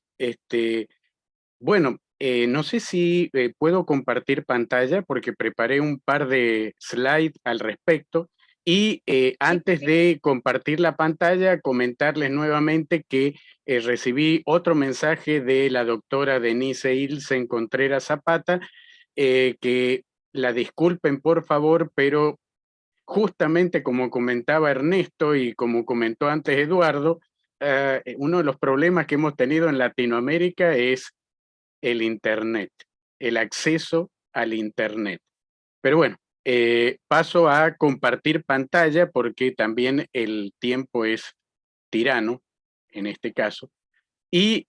Bueno, no sé si puedo compartir pantalla porque preparé un par de slides al respecto, y antes de compartir la pantalla, comentarles nuevamente que recibí otro mensaje de la doctora Denise Ilsen Contreras Zapata, que la disculpen por favor, pero justamente como comentaba Ernesto y como comentó antes Eduardo, uno de los problemas que hemos tenido en Latinoamérica es el Internet, el acceso al Internet. Pero bueno, paso a compartir pantalla porque también el tiempo es tirano en este caso. Y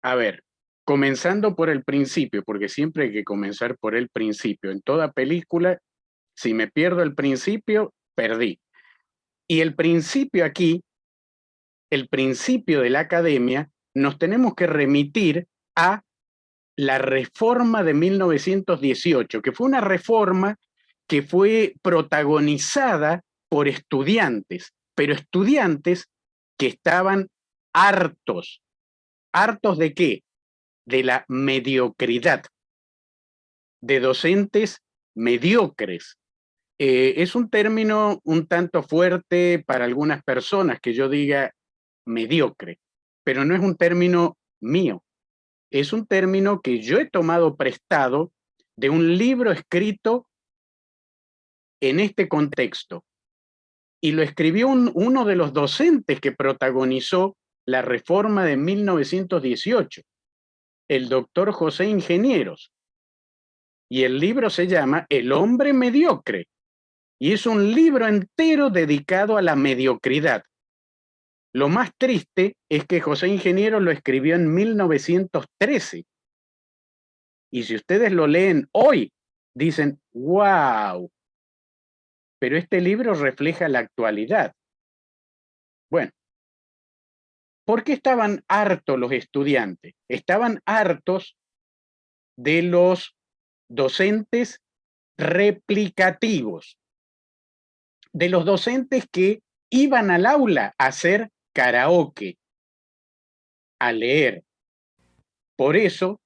a ver, comenzando por el principio, porque siempre hay que comenzar por el principio. En toda película, si me pierdo el principio, perdí. Y el principio aquí, el principio de la academia, nos tenemos que remitir a la reforma de 1918, que fue una reforma que fue protagonizada por estudiantes, pero estudiantes que estaban hartos. ¿Hartos de qué? De la mediocridad, de docentes mediocres. Es un término un tanto fuerte para algunas personas que yo diga mediocre, pero no es un término mío. Es un término que yo he tomado prestado de un libro escrito en este contexto. Y lo escribió uno de los docentes que protagonizó la reforma de 1918, el doctor José Ingenieros. Y el libro se llama El hombre mediocre. Y es un libro entero dedicado a la mediocridad. Lo más triste es que José Ingenieros lo escribió en 1913. Y si ustedes lo leen hoy, dicen, wow, pero este libro refleja la actualidad. Bueno, ¿por qué estaban hartos los estudiantes? Estaban hartos de los docentes replicativos, de los docentes que iban al aula a hacer karaoke, a leer. Por eso,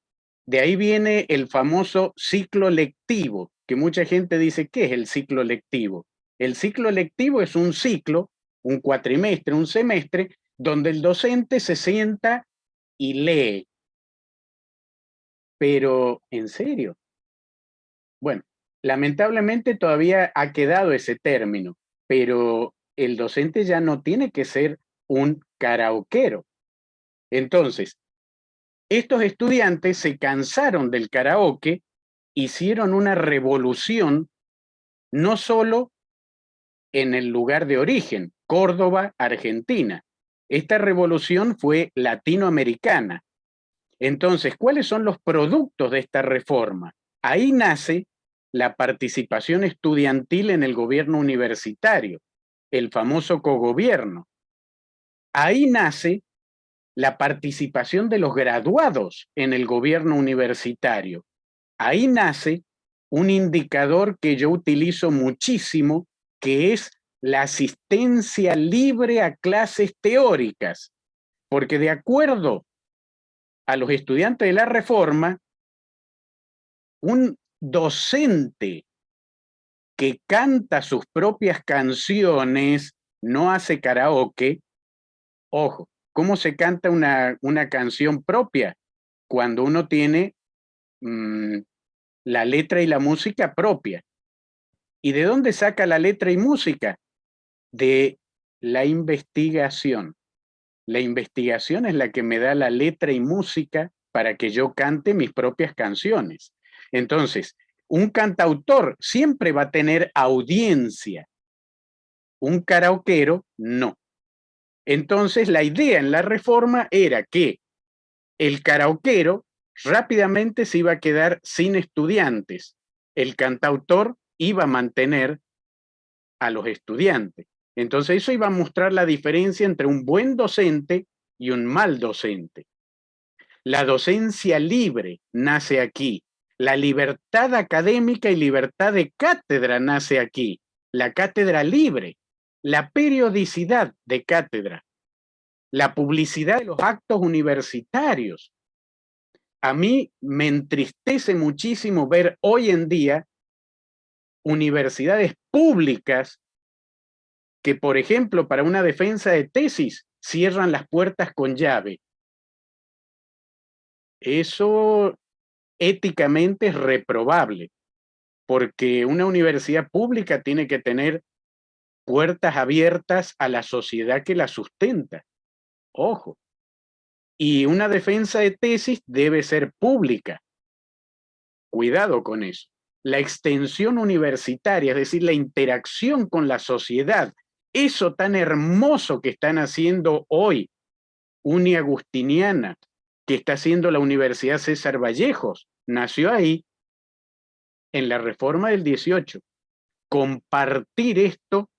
de ahí viene el famoso ciclo lectivo, que mucha gente dice, ¿qué es el ciclo lectivo? El ciclo lectivo es un ciclo, un cuatrimestre, un semestre, donde el docente se sienta y lee. Pero, ¿en serio? Bueno, lamentablemente todavía ha quedado ese término, pero el docente ya no tiene que ser un karaokero. Entonces, estos estudiantes se cansaron del karaoke, hicieron una revolución, no solo en el lugar de origen, Córdoba, Argentina. Esta revolución fue latinoamericana. Entonces, ¿cuáles son los productos de esta reforma? Ahí nace la participación estudiantil en el gobierno universitario, el famoso cogobierno. Ahí nace la participación de los graduados en el gobierno universitario. Ahí nace un indicador que yo utilizo muchísimo, que es la asistencia libre a clases teóricas, porque de acuerdo a los estudiantes de la reforma, un docente que canta sus propias canciones, no hace karaoke. Ojo, ¿cómo se canta una canción propia? Cuando uno tiene la letra y la música propia. ¿Y de dónde saca la letra y música? De la investigación. La investigación es la que me da la letra y música para que yo cante mis propias canciones. Entonces, un cantautor siempre va a tener audiencia. Un karaokero, no. Entonces, la idea en la reforma era que el karaokero rápidamente se iba a quedar sin estudiantes. El cantautor iba a mantener a los estudiantes. Entonces, eso iba a mostrar la diferencia entre un buen docente y un mal docente. La docencia libre nace aquí. La libertad académica y libertad de cátedra nace aquí. La cátedra libre. La periodicidad de cátedra. La publicidad de los actos universitarios. A mí me entristece muchísimo ver hoy en día universidades públicas que, por ejemplo, para una defensa de tesis, cierran las puertas con llave. Eso éticamente es reprobable, porque una universidad pública tiene que tener puertas abiertas a la sociedad que la sustenta. Ojo. Y una defensa de tesis debe ser pública. Cuidado con eso. La extensión universitaria, es decir, la interacción con la sociedad, eso tan hermoso que están haciendo hoy, Uniagustiniana, que está haciendo la Universidad César Vallejos, nació ahí en la reforma del 18. Compartir esto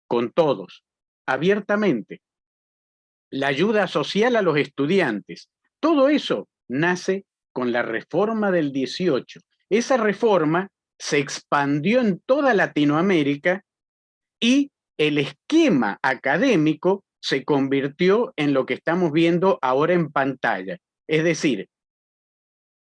con todos, abiertamente. La ayuda social a los estudiantes, todo eso nace con la reforma del 18. Esa reforma se expandió en toda Latinoamérica y el esquema académico se convirtió en lo que estamos viendo ahora en pantalla. Es decir,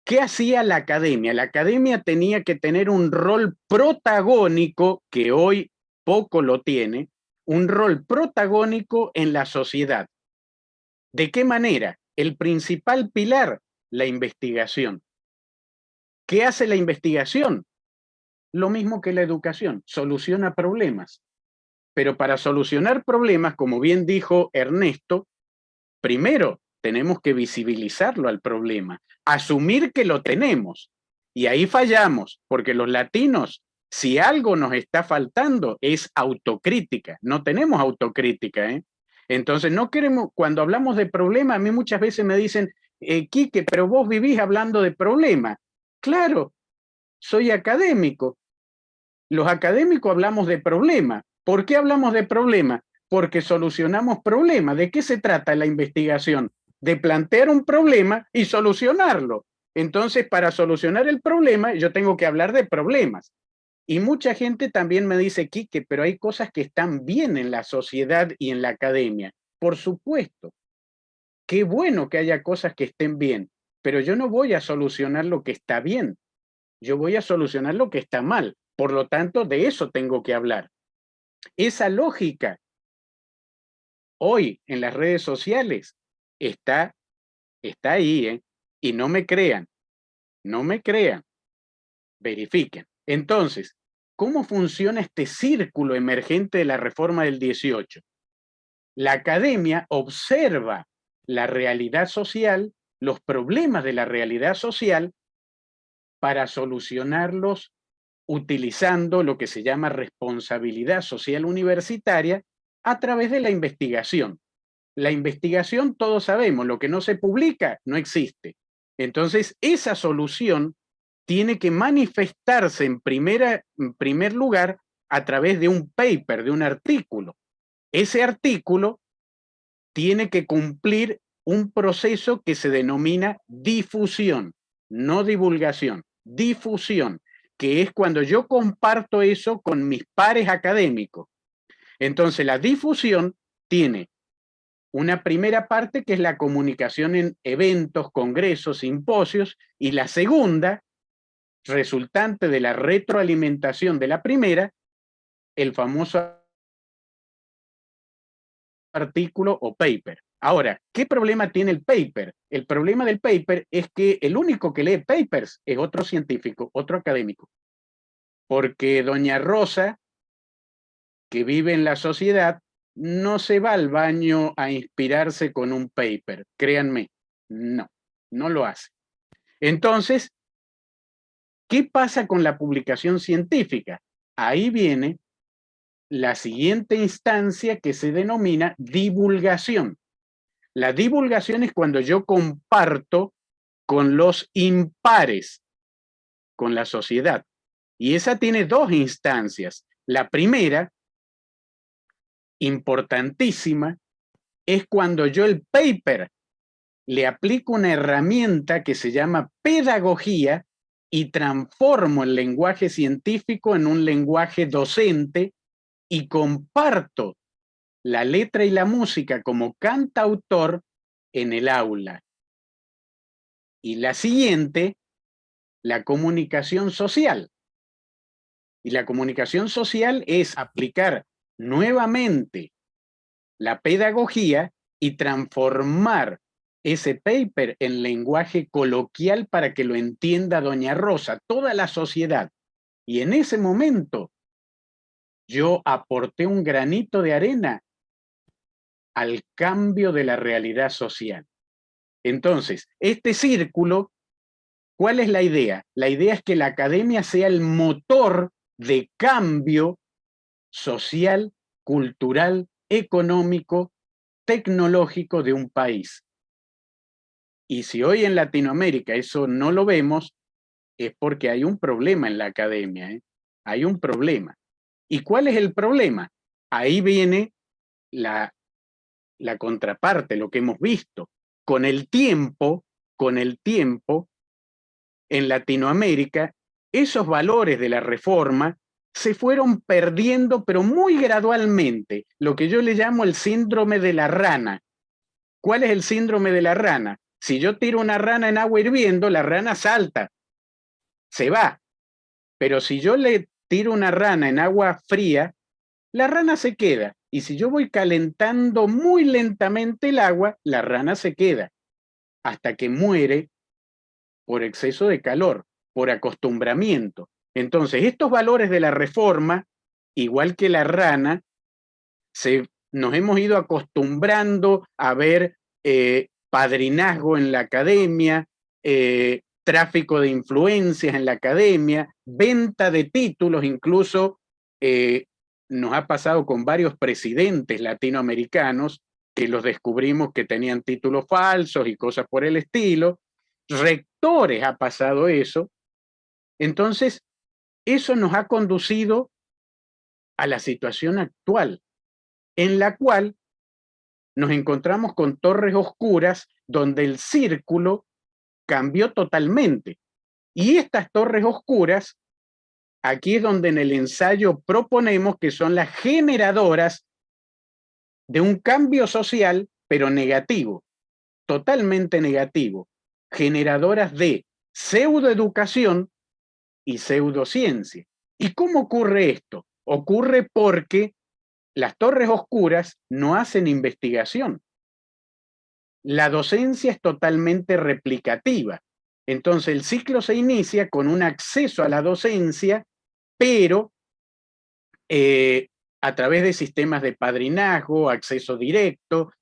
¿qué hacía la academia? La academia tenía que tener un rol protagónico, que hoy poco lo tiene, un rol protagónico en la sociedad. ¿De qué manera? El principal pilar, la investigación. ¿Qué hace la investigación? Lo mismo que la educación, soluciona problemas. Pero para solucionar problemas, como bien dijo Ernesto, primero tenemos que visibilizarlo al problema, asumir que lo tenemos. Y ahí fallamos, porque los latinos, si algo nos está faltando, es autocrítica. No tenemos autocrítica, ¿eh? Entonces, no queremos, cuando hablamos de problemas, a mí muchas veces me dicen, Quique, pero vos vivís hablando de problemas. Claro, soy académico. Los académicos hablamos de problemas. ¿Por qué hablamos de problemas? Porque solucionamos problemas. ¿De qué se trata la investigación? De plantear un problema y solucionarlo. Entonces, para solucionar el problema, yo tengo que hablar de problemas. Y mucha gente también me dice, Quique, pero hay cosas que están bien en la sociedad y en la academia. Por supuesto. Qué bueno que haya cosas que estén bien, pero yo no voy a solucionar lo que está bien. Yo voy a solucionar lo que está mal. Por lo tanto, de eso tengo que hablar. Esa lógica hoy en las redes sociales está ahí, ¿eh? Y no me crean, verifiquen. Entonces, ¿cómo funciona este círculo emergente de la reforma del 18? La academia observa la realidad social, los problemas de la realidad social, para solucionarlos utilizando lo que se llama responsabilidad social universitaria a través de la investigación. La investigación, todos sabemos, lo que no se publica no existe. Entonces, esa solución tiene que manifestarse en primer lugar a través de un paper, de un artículo. Ese artículo tiene que cumplir un proceso que se denomina difusión, no divulgación, difusión, que es cuando yo comparto eso con mis pares académicos. Entonces, la difusión tiene una primera parte que es la comunicación en eventos, congresos, simposios, y la segunda, resultante de la retroalimentación de la primera, el famoso artículo o paper. Ahora, ¿qué problema tiene el paper? El problema del paper es que el único que lee papers es otro científico, otro académico. Porque doña Rosa, que vive en la sociedad, no se va al baño a inspirarse con un paper. Créanme, no lo hace. Entonces, ¿qué pasa con la publicación científica? Ahí viene la siguiente instancia que se denomina divulgación. La divulgación es cuando yo comparto con los impares, con la sociedad. Y esa tiene dos instancias. La primera, importantísima, es cuando yo el paper le aplico una herramienta que se llama pedagogía y transformo el lenguaje científico en un lenguaje docente y comparto la letra y la música como cantautor en el aula. Y la siguiente, la comunicación social. Y la comunicación social es aplicar nuevamente la pedagogía y transformar ese paper en lenguaje coloquial para que lo entienda doña Rosa, toda la sociedad. Y en ese momento yo aporté un granito de arena al cambio de la realidad social. Entonces, este círculo, ¿cuál es la idea? La idea es que la academia sea el motor de cambio social, cultural, económico, tecnológico de un país. Y si hoy en Latinoamérica eso no lo vemos, es porque hay un problema en la academia, ¿eh? Hay un problema. ¿Y cuál es el problema? Ahí viene la contraparte, lo que hemos visto. Con el tiempo, en Latinoamérica, esos valores de la reforma se fueron perdiendo, pero muy gradualmente, lo que yo le llamo el síndrome de la rana. ¿Cuál es el síndrome de la rana? Si yo tiro una rana en agua hirviendo, la rana salta, se va. Pero si yo le tiro una rana en agua fría, la rana se queda. Y si yo voy calentando muy lentamente el agua, la rana se queda hasta que muere por exceso de calor, por acostumbramiento. Entonces, estos valores de la reforma, igual que la rana, nos hemos ido acostumbrando a ver padrinazgo en la academia, tráfico de influencias en la academia, venta de títulos, incluso nos ha pasado con varios presidentes latinoamericanos que los descubrimos que tenían títulos falsos y cosas por el estilo. Rectores ha pasado eso. Entonces, eso nos ha conducido a la situación actual, en la cual nos encontramos con torres oscuras donde el círculo cambió totalmente. Y estas torres oscuras, aquí es donde en el ensayo proponemos que son las generadoras de un cambio social, pero negativo, totalmente negativo, generadoras de pseudoeducación y pseudociencia. ¿Y cómo ocurre esto? Ocurre porque las torres oscuras no hacen investigación. La docencia es totalmente replicativa. Entonces el ciclo se inicia con un acceso a la docencia, pero a través de sistemas de padrinazgo, acceso directo,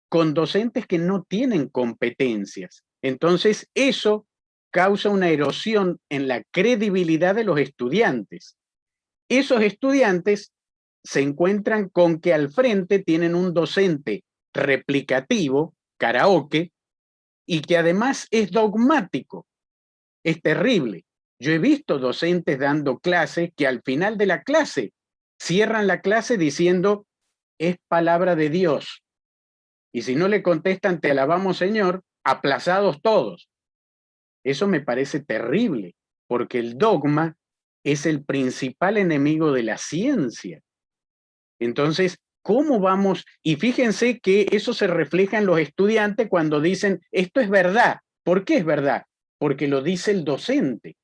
con docentes que no tienen competencias. Entonces eso causa una erosión en la credibilidad de los estudiantes. Esos estudiantes se encuentran con que al frente tienen un docente replicativo, karaoke, y que además es dogmático. Es terrible. Yo he visto docentes dando clases que al final de la clase cierran la clase diciendo, es palabra de Dios. Y si no le contestan, te alabamos, Señor, aplazados todos. Eso me parece terrible, porque el dogma es el principal enemigo de la ciencia. Entonces, ¿cómo vamos? Y fíjense que eso se refleja en los estudiantes cuando dicen, esto es verdad. ¿Por qué es verdad? Porque lo dice el docente.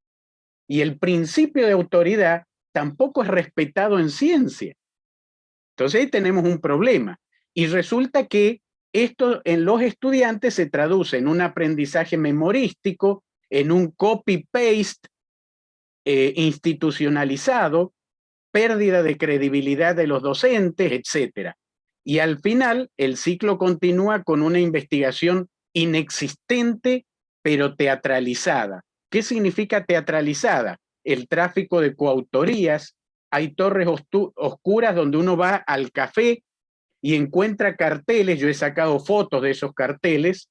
Y el principio de autoridad tampoco es respetado en ciencia. Entonces ahí tenemos un problema. Y resulta que esto en los estudiantes se traduce en un aprendizaje memorístico, en un copy-paste institucionalizado, pérdida de credibilidad de los docentes, etc. Y al final el ciclo continúa con una investigación inexistente, pero teatralizada. ¿Qué significa teatralizada? El tráfico de coautorías. Hay torres oscuras donde uno va al café y encuentra carteles, yo he sacado fotos de esos carteles,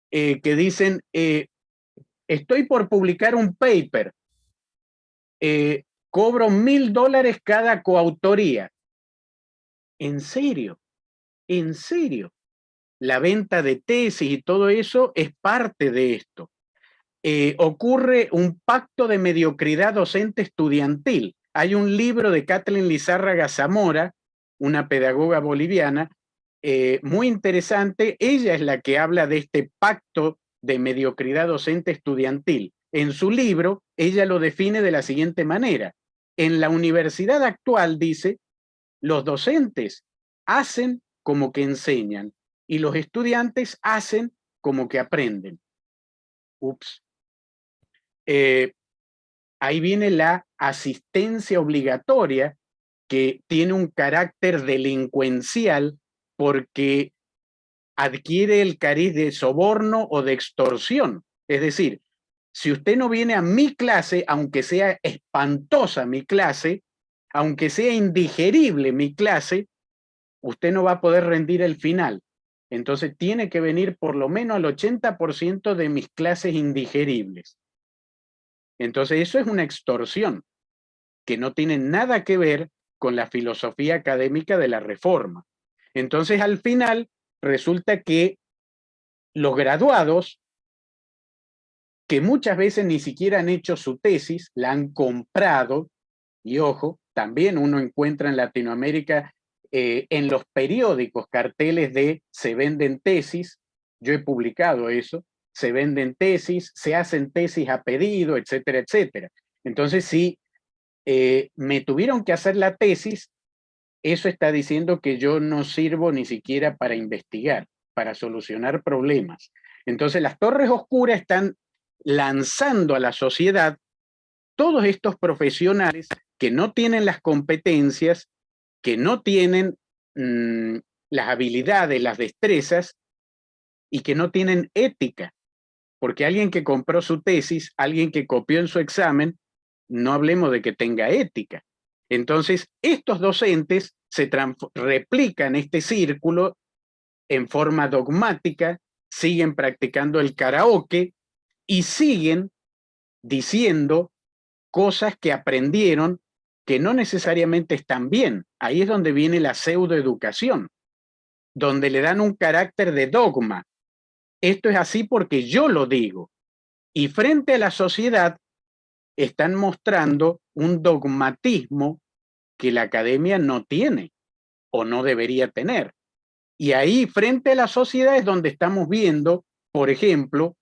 que dicen, estoy por publicar un paper, cobro $1000 cada coautoría. ¿En serio? ¿En serio? La venta de tesis y todo eso es parte de esto. Ocurre un pacto de mediocridad docente estudiantil. Hay un libro de Kathleen Lizárraga Zamora, una pedagoga boliviana, muy interesante. Ella es la que habla de este pacto de mediocridad docente estudiantil. En su libro, ella lo define de la siguiente manera. En la universidad actual, dice, los docentes hacen como que enseñan y los estudiantes hacen como que aprenden. Ups. Ahí viene la asistencia obligatoria, que tiene un carácter delincuencial porque adquiere el cariz de soborno o de extorsión. Es decir, si usted no viene a mi clase, aunque sea espantosa mi clase, aunque sea indigerible mi clase, usted no va a poder rendir el final. Entonces tiene que venir por lo menos al 80% de mis clases indigeribles. Entonces eso es una extorsión que no tiene nada que ver con la filosofía académica de la reforma. Entonces al final resulta que los graduados, que muchas veces ni siquiera han hecho su tesis, la han comprado, y ojo, también uno encuentra en Latinoamérica en los periódicos carteles de se venden tesis, yo he publicado eso, se venden tesis, se hacen tesis a pedido, etcétera, etcétera. Entonces, si me tuvieron que hacer la tesis, eso está diciendo que yo no sirvo ni siquiera para investigar, para solucionar problemas. Entonces, las torres oscuras están lanzando a la sociedad todos estos profesionales que no tienen las competencias, que no tienen las habilidades, las destrezas y que no tienen ética. Porque alguien que compró su tesis, alguien que copió en su examen, no hablemos de que tenga ética. Entonces, estos docentes se replican este círculo en forma dogmática, siguen practicando el karaoke y siguen diciendo cosas que aprendieron que no necesariamente están bien. Ahí es donde viene la pseudoeducación, donde le dan un carácter de dogma. Esto es así porque yo lo digo. Y frente a la sociedad están mostrando un dogmatismo que la academia no tiene o no debería tener. Y ahí frente a la sociedad es donde estamos viendo, por ejemplo,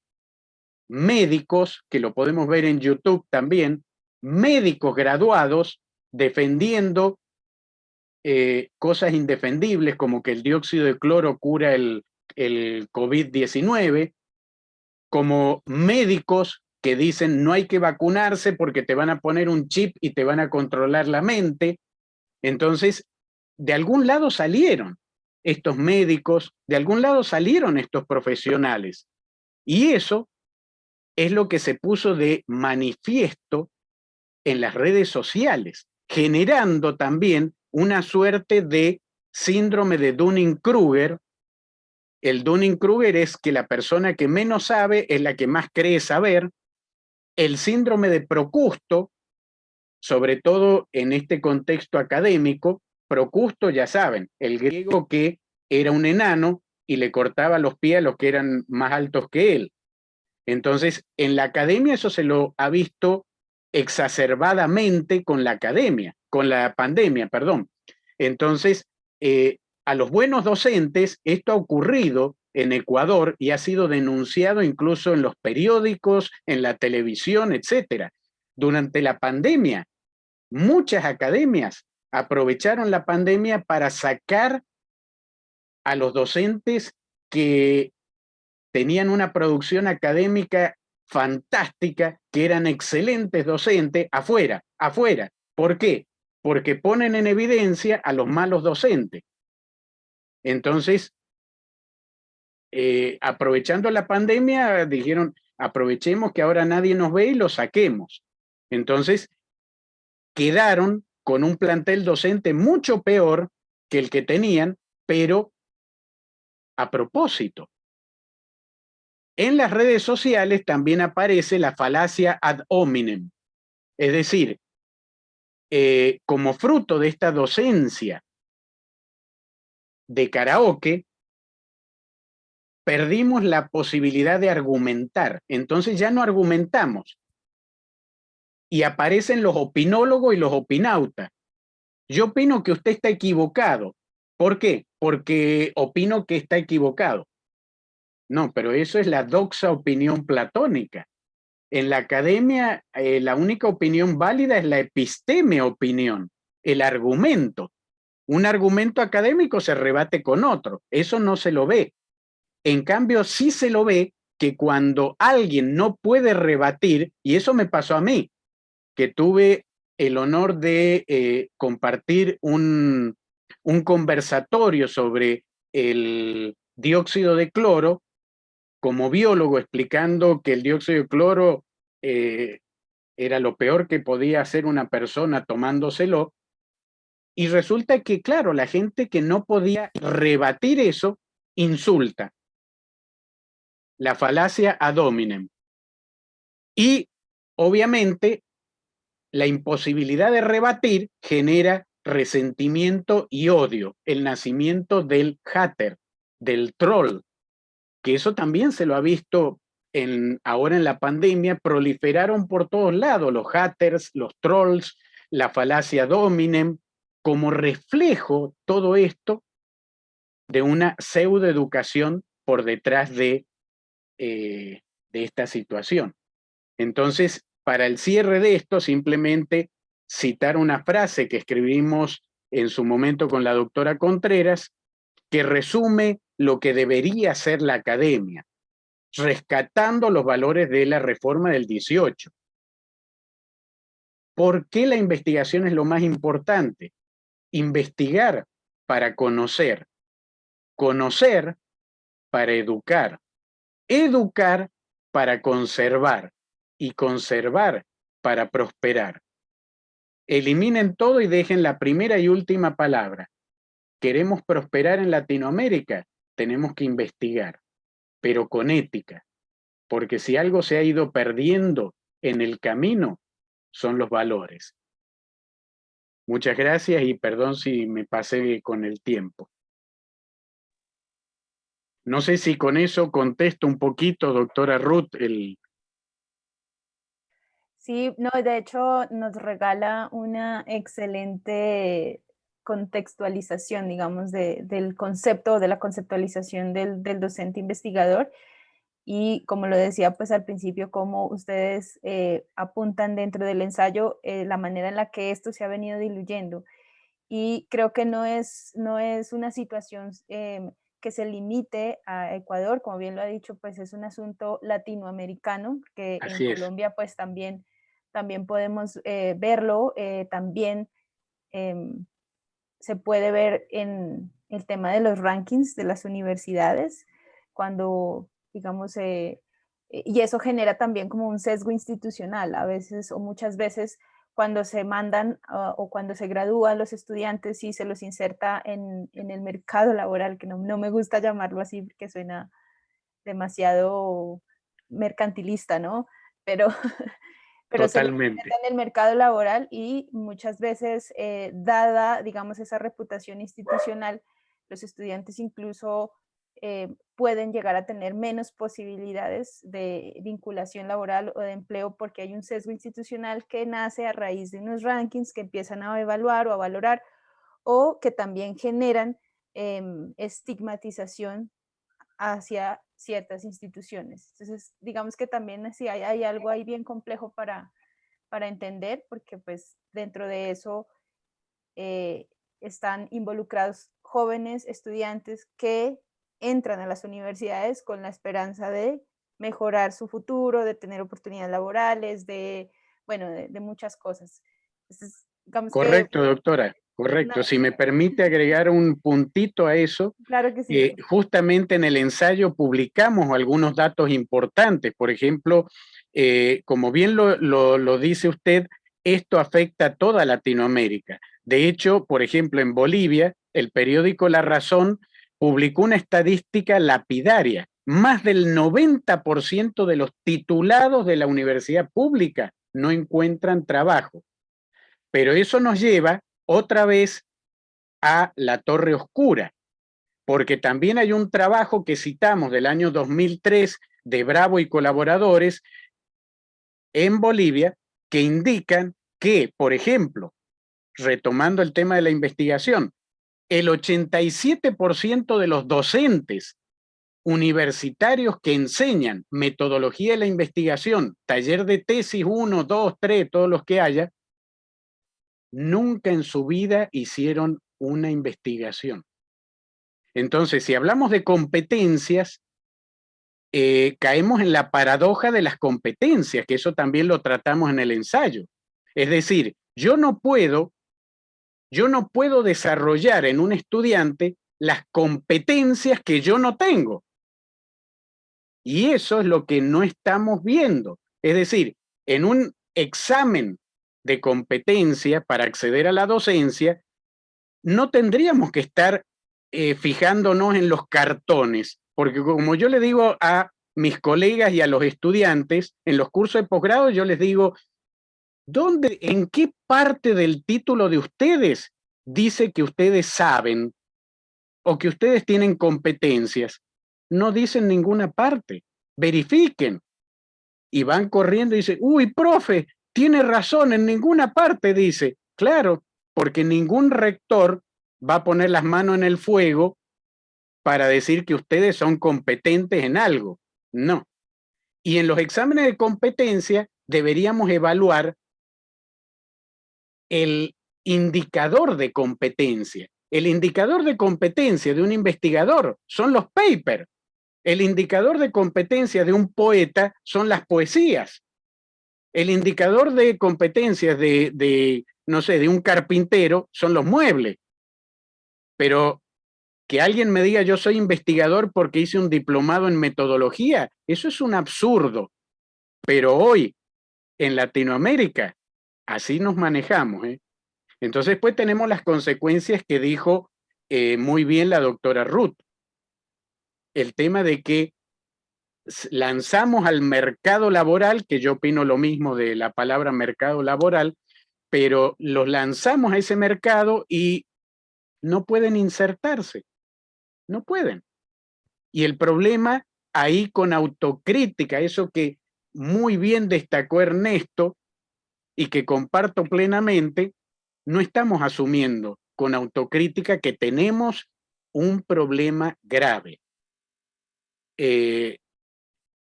médicos, que lo podemos ver en YouTube también, médicos graduados defendiendo cosas indefendibles como que el dióxido de cloro cura el COVID-19, como médicos que dicen no hay que vacunarse porque te van a poner un chip y te van a controlar la mente. Entonces, de algún lado salieron estos médicos, de algún lado salieron estos profesionales. Y eso es lo que se puso de manifiesto en las redes sociales, generando también una suerte de síndrome de Dunning-Kruger. El Dunning-Kruger es que la persona que menos sabe es la que más cree saber. El síndrome de Procusto, sobre todo en este contexto académico, Procusto, ya saben, el griego que era un enano y le cortaba los pies a los que eran más altos que él. Entonces, en la academia eso se lo ha visto exacerbadamente con la pandemia, perdón. Entonces, a los buenos docentes, esto ha ocurrido en Ecuador y ha sido denunciado incluso en los periódicos, en la televisión, etcétera. Durante la pandemia, muchas academias aprovecharon la pandemia para sacar a los docentes que tenían una producción académica fantástica, que eran excelentes docentes, afuera. ¿Por qué? Porque ponen en evidencia a los malos docentes. Entonces, aprovechando la pandemia, dijeron, aprovechemos que ahora nadie nos ve y lo saquemos. Entonces, quedaron con un plantel docente mucho peor que el que tenían, pero a propósito. En las redes sociales también aparece la falacia ad hominem, es decir, como fruto de esta docencia de karaoke, perdimos la posibilidad de argumentar, entonces ya no argumentamos. Y aparecen los opinólogos y los opinautas. Yo opino que usted está equivocado. ¿Por qué? Porque opino que está equivocado. No, pero eso es la doxa opinión platónica. En la academia, la única opinión válida es la episteme opinión, el argumento. Un argumento académico se rebate con otro. Eso no se lo ve. En cambio, sí se lo ve que cuando alguien no puede rebatir, y eso me pasó a mí, que tuve el honor de compartir un conversatorio sobre el dióxido de cloro, como biólogo explicando que el dióxido de cloro era lo peor que podía hacer una persona tomándoselo, y resulta que, claro, la gente que no podía rebatir eso, insulta. La falacia ad hominem. Y, obviamente, la imposibilidad de rebatir genera resentimiento y odio, el nacimiento del hater, del troll, que eso también se lo ha visto ahora en la pandemia, proliferaron por todos lados los haters, los trolls, la falacia dominem, como reflejo todo esto de una pseudoeducación por detrás de esta situación. Entonces, para el cierre de esto, simplemente citar una frase que escribimos en su momento con la doctora Contreras, que resume lo que debería ser la academia, rescatando los valores de la reforma del 18. ¿Por qué la investigación es lo más importante? Investigar para conocer, conocer para educar, educar para conservar y conservar para prosperar. Eliminen todo y dejen la primera y última palabra. ¿Queremos prosperar en Latinoamérica? Tenemos que investigar, pero con ética, porque si algo se ha ido perdiendo en el camino, son los valores. Muchas gracias y perdón si me pasé con el tiempo. No sé si con eso contesto un poquito, doctora Ruth, Sí, no, de hecho nos regala una excelente contextualización, digamos, del concepto, de la conceptualización del docente investigador. Y como lo decía pues al principio, como ustedes apuntan dentro del ensayo la manera en la que esto se ha venido diluyendo. Y creo que no es una situación que se limite a Ecuador, como bien lo ha dicho, pues es un asunto latinoamericano, que en así es. Colombia pues también podemos verlo, también se puede ver en el tema de los rankings de las universidades, cuando, digamos, y eso genera también como un sesgo institucional, a veces o muchas veces cuando se mandan o cuando se gradúan los estudiantes y se los inserta en el mercado laboral, que no me gusta llamarlo así porque suena demasiado mercantilista, ¿no? Pero se les Totalmente. inserta en el mercado laboral y muchas veces, dada, digamos, esa reputación institucional, los estudiantes incluso pueden llegar a tener menos posibilidades de vinculación laboral o de empleo porque hay un sesgo institucional que nace a raíz de unos rankings que empiezan a evaluar o a valorar o que también generan estigmatización hacia ciertas instituciones. Entonces, digamos que también sí hay algo ahí bien complejo para entender, porque pues dentro de eso están involucrados jóvenes estudiantes que entran a las universidades con la esperanza de mejorar su futuro, de tener oportunidades laborales, de muchas cosas. Entonces, digamos Correcto, que, doctora, correcto. Si me permite agregar un puntito a eso, claro que sí. justamente en el ensayo publicamos algunos datos importantes. Por ejemplo, como bien lo dice usted, esto afecta a toda Latinoamérica. De hecho, por ejemplo, en Bolivia, el periódico La Razón publicó una estadística lapidaria. Más del 90% de los titulados de la universidad pública no encuentran trabajo. Pero eso nos lleva otra vez a la Torre Oscura, porque también hay un trabajo que citamos del año 2003 de Bravo y colaboradores en Bolivia que indican que, por ejemplo, retomando el tema de la investigación, el 87% de los docentes universitarios que enseñan metodología de la investigación, taller de tesis 1, 2, 3, todos los que haya, nunca en su vida hicieron una investigación. Entonces, si hablamos de competencias, caemos en la paradoja de las competencias, que eso también lo tratamos en el ensayo. Es decir, yo no puedo desarrollar en un estudiante las competencias que yo no tengo. Y eso es lo que no estamos viendo. Es decir, en un examen de competencia para acceder a la docencia, no tendríamos que estar fijándonos en los cartones, porque como yo le digo a mis colegas y a los estudiantes en los cursos de posgrado, yo les digo, ¿en qué parte del título de ustedes dice que ustedes saben o que ustedes tienen competencias? No dicen ninguna parte. Verifiquen. Y van corriendo y dicen, uy, profe, tiene razón, en ninguna parte dice. Claro, porque ningún rector va a poner las manos en el fuego para decir que ustedes son competentes en algo. No. Y en los exámenes de competencia deberíamos evaluar el indicador de competencia. El indicador de competencia de un investigador son los papers. El indicador de competencia de un poeta son las poesías. El indicador de competencias no sé, de un carpintero son los muebles. Pero que alguien me diga yo soy investigador porque hice un diplomado en metodología, eso es un absurdo. Pero hoy, en Latinoamérica, así nos manejamos, ¿eh? Entonces, pues tenemos las consecuencias que dijo muy bien la doctora Ruth. El tema de que lanzamos al mercado laboral, que yo opino lo mismo de la palabra mercado laboral, pero los lanzamos a ese mercado y no pueden insertarse, no pueden. Y el problema ahí con autocrítica, eso que muy bien destacó Ernesto y que comparto plenamente, no estamos asumiendo con autocrítica que tenemos un problema grave.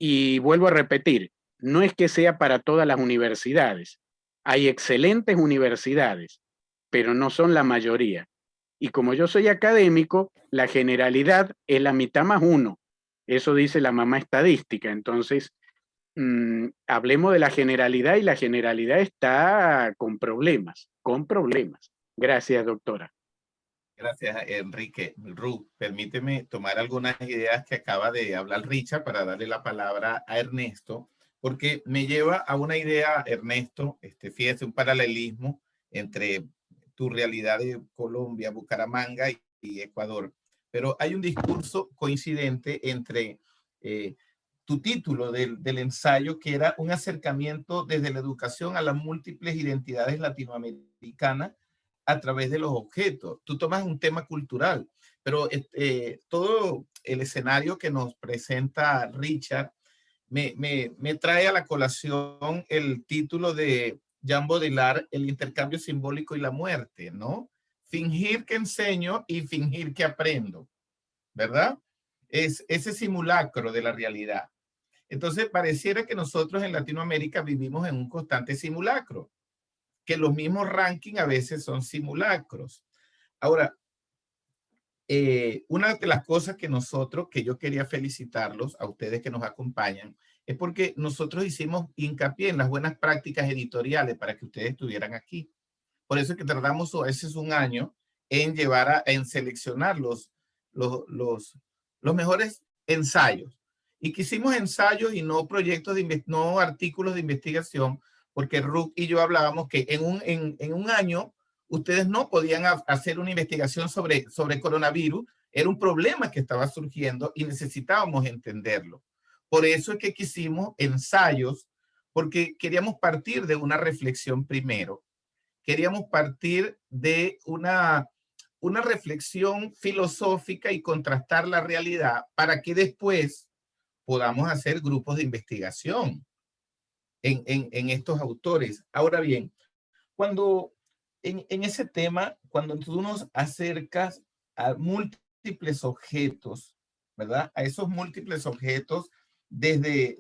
Y vuelvo a repetir, no es que sea para todas las universidades. Hay excelentes universidades, pero no son la mayoría. Y como yo soy académico, la generalidad es la mitad más uno. Eso dice la mamá estadística. Entonces, hablemos de la generalidad y la generalidad está con problemas, con problemas. Gracias, doctora. Gracias, Enrique. Ruth, permíteme tomar algunas ideas que acaba de hablar Richard para darle la palabra a Ernesto, porque me lleva a una idea, Ernesto, fíjese, un paralelismo entre tu realidad de Colombia, Bucaramanga y Ecuador. Pero hay un discurso coincidente entre tu título del ensayo, que era un acercamiento desde la educación a las múltiples identidades latinoamericanas a través de los objetos. Tú tomas un tema cultural, pero todo el escenario que nos presenta Richard me trae a la colación el título de Jean Baudrillard, El intercambio simbólico y la muerte, ¿no? Fingir que enseño y fingir que aprendo, ¿verdad? Es ese simulacro de la realidad. Entonces, pareciera que nosotros en Latinoamérica vivimos en un constante simulacro, que los mismos rankings a veces son simulacros. Ahora, una de las cosas que yo quería felicitarlos a ustedes que nos acompañan, es porque nosotros hicimos hincapié en las buenas prácticas editoriales para que ustedes estuvieran aquí. Por eso es que tardamos a veces un año en en seleccionar los mejores ensayos. Y que hicimos ensayos y no proyectos, no artículos de investigación, porque Ruth y yo hablábamos que en un año ustedes no podían hacer una investigación sobre coronavirus. Era un problema que estaba surgiendo y necesitábamos entenderlo. Por eso es que quisimos ensayos, porque queríamos partir de una reflexión primero. Queríamos partir de una reflexión filosófica y contrastar la realidad para que después podamos hacer grupos de investigación en estos autores. Ahora bien, cuando en ese tema, cuando tú nos acercas a múltiples objetos, ¿verdad? A esos múltiples objetos desde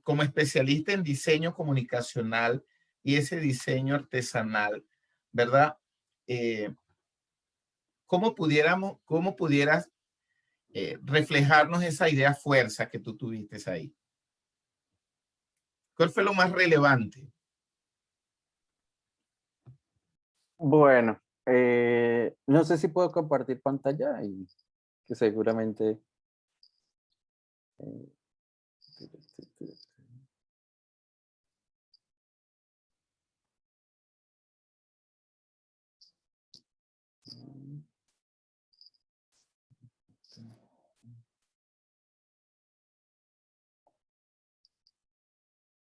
como especialista en diseño comunicacional y ese diseño artesanal, ¿verdad? ¿Cómo pudieras reflejarnos esa idea fuerza que tú tuviste ahí? ¿Cuál fue lo más relevante? Bueno, no sé si puedo compartir pantalla y que seguramente...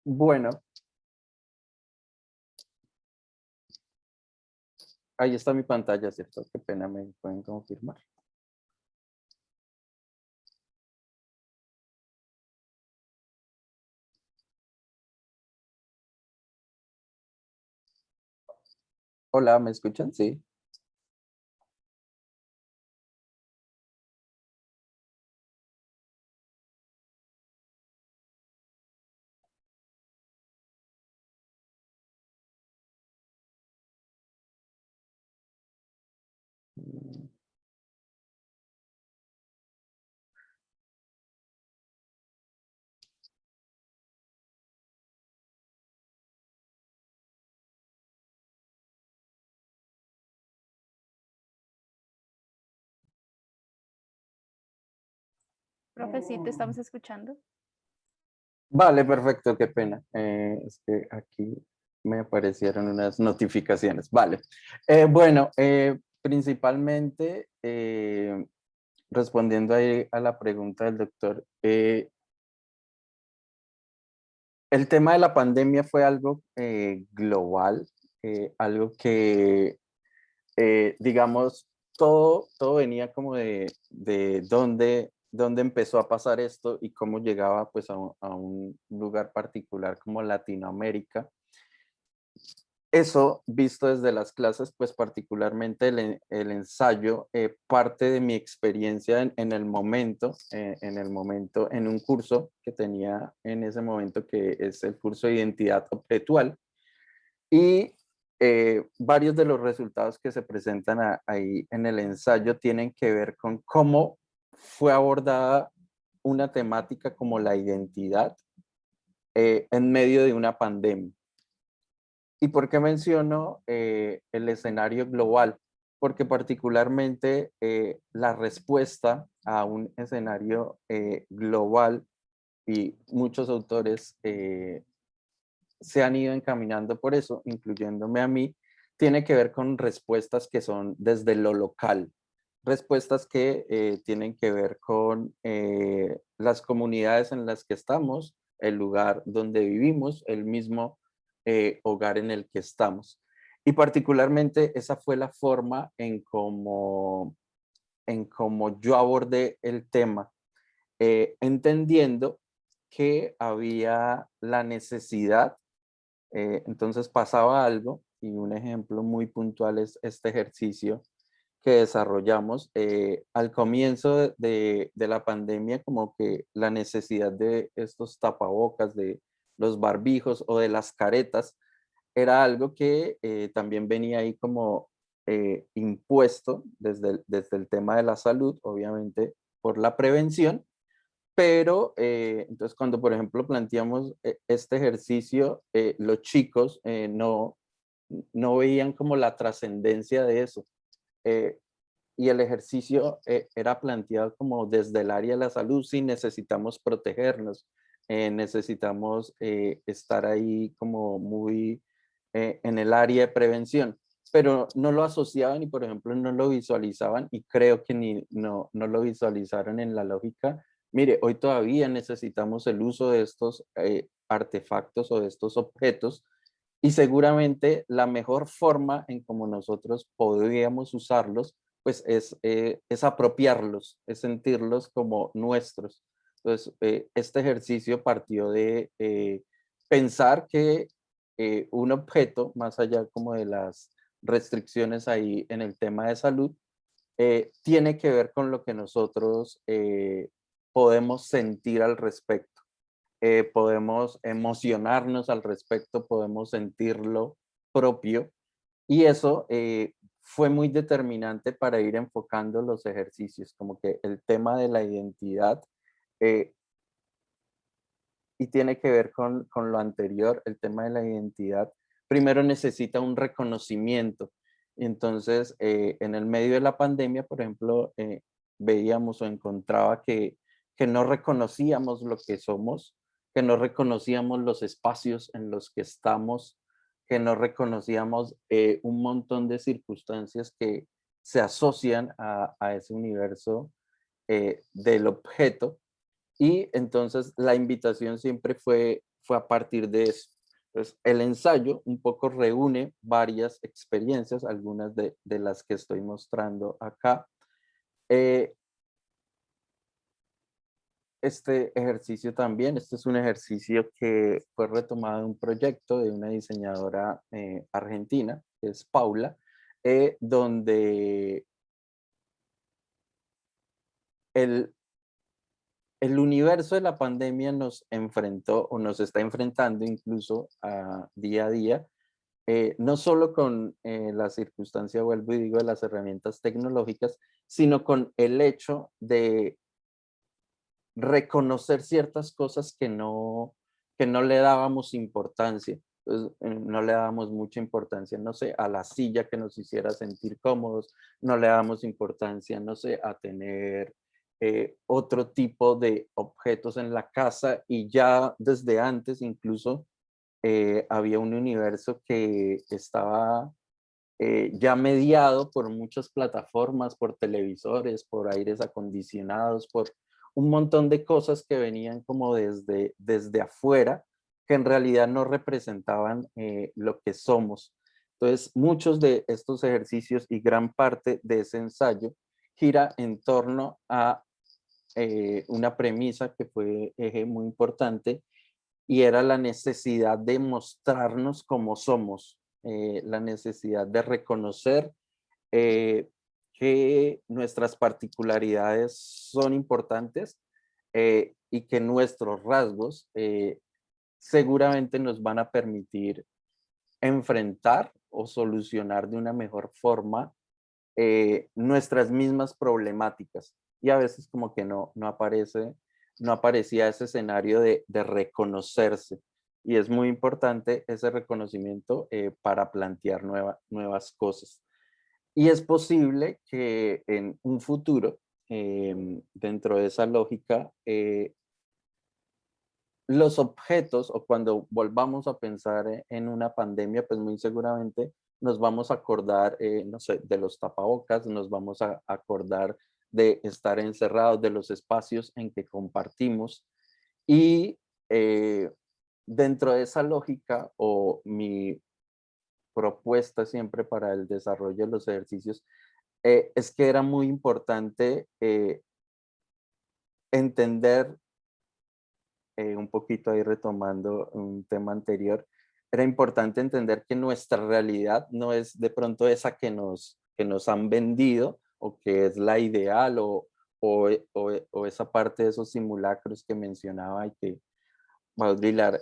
Bueno, ahí está mi pantalla, ¿cierto? Qué pena, me pueden confirmar. Hola, ¿me escuchan? Sí. Profe, sí, te estamos escuchando. Vale, perfecto, qué pena. Es que aquí me aparecieron unas notificaciones. Vale. Bueno, principalmente respondiendo ahí a la pregunta del doctor, el tema de la pandemia fue algo global, algo que, digamos, todo venía como de dónde empezó a pasar esto y cómo llegaba pues a un lugar particular como Latinoamérica. Eso, visto desde las clases, pues particularmente el ensayo, parte de mi experiencia en el momento, en un curso que tenía en ese momento, que es el curso de identidad objetual, y varios de los resultados que se presentan ahí en el ensayo tienen que ver con cómo fue abordada una temática como la identidad en medio de una pandemia. ¿Y por qué menciono el escenario global? Porque particularmente la respuesta a un escenario global, y muchos autores se han ido encaminando por eso, incluyéndome a mí, tiene que ver con respuestas que son desde lo local, respuestas que tienen que ver con las comunidades en las que estamos, el lugar donde vivimos, el mismo hogar en el que estamos. Y particularmente esa fue la forma en cómo yo abordé el tema, entendiendo que había la necesidad. Entonces pasaba algo, y un ejemplo muy puntual es este ejercicio que desarrollamos al comienzo de la pandemia, como que la necesidad de estos tapabocas, de los barbijos o de las caretas, era algo que también venía ahí como impuesto desde el tema de la salud, obviamente por la prevención, pero entonces cuando, por ejemplo, planteamos este ejercicio, los chicos no veían como la trascendencia de eso. eh, y el ejercicio era planteado como desde el área de la salud: sí, necesitamos protegernos, necesitamos estar ahí como muy en el área de prevención, pero no lo asociaban y, por ejemplo, no lo visualizaban, y creo que no lo visualizaron en la lógica. Mire, hoy todavía necesitamos el uso de estos artefactos o de estos objetos, y seguramente la mejor forma en como nosotros podríamos usarlos, pues es apropiarlos, es sentirlos como nuestros. Entonces, este ejercicio partió de pensar que un objeto, más allá como de las restricciones ahí en el tema de salud, tiene que ver con lo que nosotros podemos sentir al respecto. Podemos emocionarnos al respecto, podemos sentirlo propio, y eso fue muy determinante para ir enfocando los ejercicios, como que el tema de la identidad, eh, y tiene que ver con lo anterior, el tema de la identidad, primero necesita un reconocimiento. Y entonces, en el medio de la pandemia, por ejemplo, veíamos o encontraba que no reconocíamos lo que somos, que no reconocíamos los espacios en los que estamos, que no reconocíamos un montón de circunstancias que se asocian a ese universo del objeto. Y entonces la invitación siempre fue a partir de eso. Entonces, el ensayo un poco reúne varias experiencias, algunas de las que estoy mostrando acá. Eh, este ejercicio también, este es un ejercicio que fue retomado de un proyecto de una diseñadora argentina, que es Paula, donde el universo de la pandemia nos enfrentó o nos está enfrentando incluso día a día, no solo con la circunstancia, vuelvo y digo, de las herramientas tecnológicas, sino con el hecho de reconocer ciertas cosas que no le dábamos importancia. Pues, no le dábamos mucha importancia, no sé, a la silla que nos hiciera sentir cómodos, no le dábamos importancia, no sé, a tener otro tipo de objetos en la casa, y ya desde antes incluso había un universo que estaba ya mediado por muchas plataformas, por televisores, por aires acondicionados, por un montón de cosas que venían como desde afuera, que en realidad no representaban lo que somos. Entonces, muchos de estos ejercicios y gran parte de ese ensayo gira en torno a una premisa que fue eje muy importante, y era la necesidad de mostrarnos como somos, la necesidad de reconocer que nuestras particularidades son importantes, y que nuestros rasgos seguramente nos van a permitir enfrentar o solucionar de una mejor forma nuestras mismas problemáticas. Y a veces como que no aparecía ese escenario de reconocerse. Y es muy importante ese reconocimiento para plantear nuevas cosas. Y es posible que en un futuro, dentro de esa lógica, los objetos, o cuando volvamos a pensar en una pandemia, pues muy seguramente nos vamos a acordar, no sé, de los tapabocas, nos vamos a acordar de estar encerrados, de los espacios en que compartimos. Y dentro de esa lógica, o mi propuesta siempre para el desarrollo de los ejercicios, es que era muy importante entender, un poquito ahí retomando un tema anterior, era importante entender que nuestra realidad no es de pronto esa que nos han vendido, o que es la ideal, o esa parte de esos simulacros que mencionaba y que Baudrillard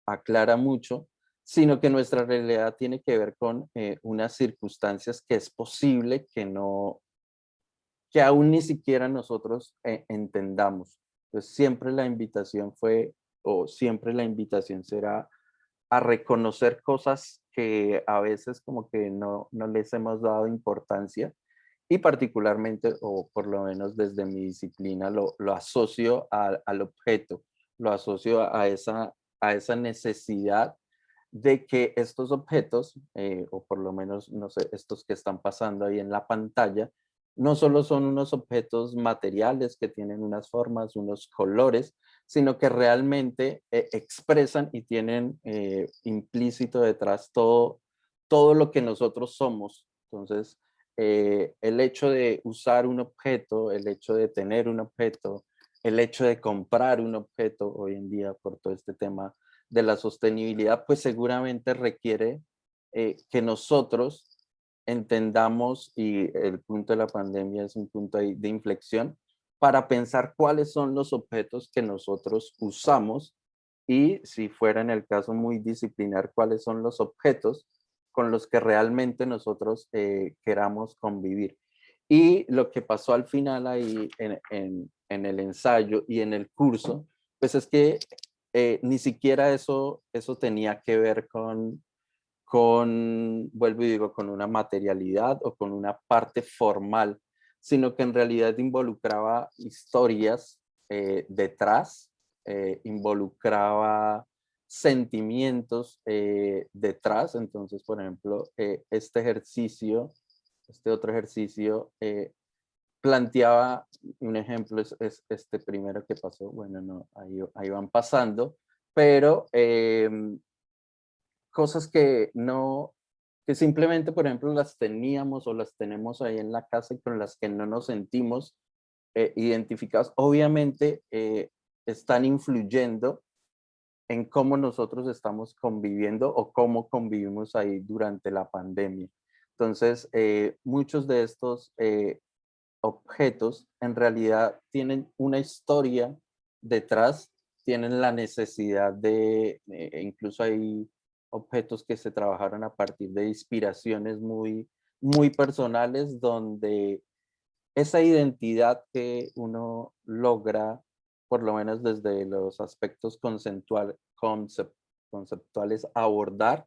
aclara mucho, sino que nuestra realidad tiene que ver con unas circunstancias que es posible que aún ni siquiera nosotros entendamos. Entonces siempre la invitación fue, o siempre la invitación será, a reconocer cosas que a veces como que no les hemos dado importancia, y particularmente, o por lo menos desde mi disciplina, lo asocio al objeto, lo asocio a esa necesidad de que estos objetos, o por lo menos, no sé, estos que están pasando ahí en la pantalla, no solo son unos objetos materiales que tienen unas formas, unos colores, sino que realmente expresan y tienen implícito detrás todo lo que nosotros somos. Entonces, el hecho de usar un objeto, el hecho de tener un objeto, el hecho de comprar un objeto hoy en día por todo este tema de la sostenibilidad, pues seguramente requiere que nosotros entendamos, y el punto de la pandemia es un punto ahí de inflexión, para pensar cuáles son los objetos que nosotros usamos, y si fuera en el caso muy disciplinar, cuáles son los objetos con los que realmente nosotros queramos convivir. Y lo que pasó al final ahí en el ensayo y en el curso, pues es que ni siquiera eso tenía que ver vuelvo y digo, con una materialidad o con una parte formal, sino que en realidad involucraba historias detrás, involucraba sentimientos detrás. Entonces, por ejemplo, este otro ejercicio planteaba un ejemplo, es este primero que pasó, bueno, no, ahí van pasando, pero cosas que no, que simplemente, por ejemplo, las teníamos o las tenemos ahí en la casa, y con las que no nos sentimos identificados, obviamente están influyendo en cómo nosotros estamos conviviendo o cómo convivimos ahí durante la pandemia. Entonces, muchos de estos objetos en realidad tienen una historia detrás, tienen la necesidad de, incluso hay objetos que se trabajaron a partir de inspiraciones muy personales, donde esa identidad que uno logra, por lo menos desde los aspectos conceptuales, abordar,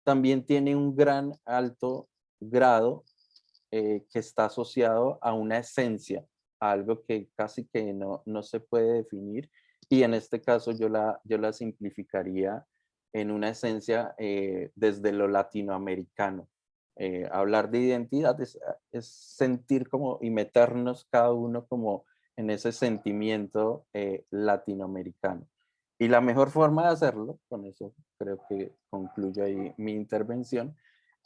también tiene un gran alto grado que está asociado a una esencia, a algo que casi que no se puede definir. Y en este caso yo la simplificaría en una esencia desde lo latinoamericano. Hablar de identidad es sentir como y meternos cada uno como en ese sentimiento latinoamericano. Y la mejor forma de hacerlo, con eso creo que concluyo ahí mi intervención,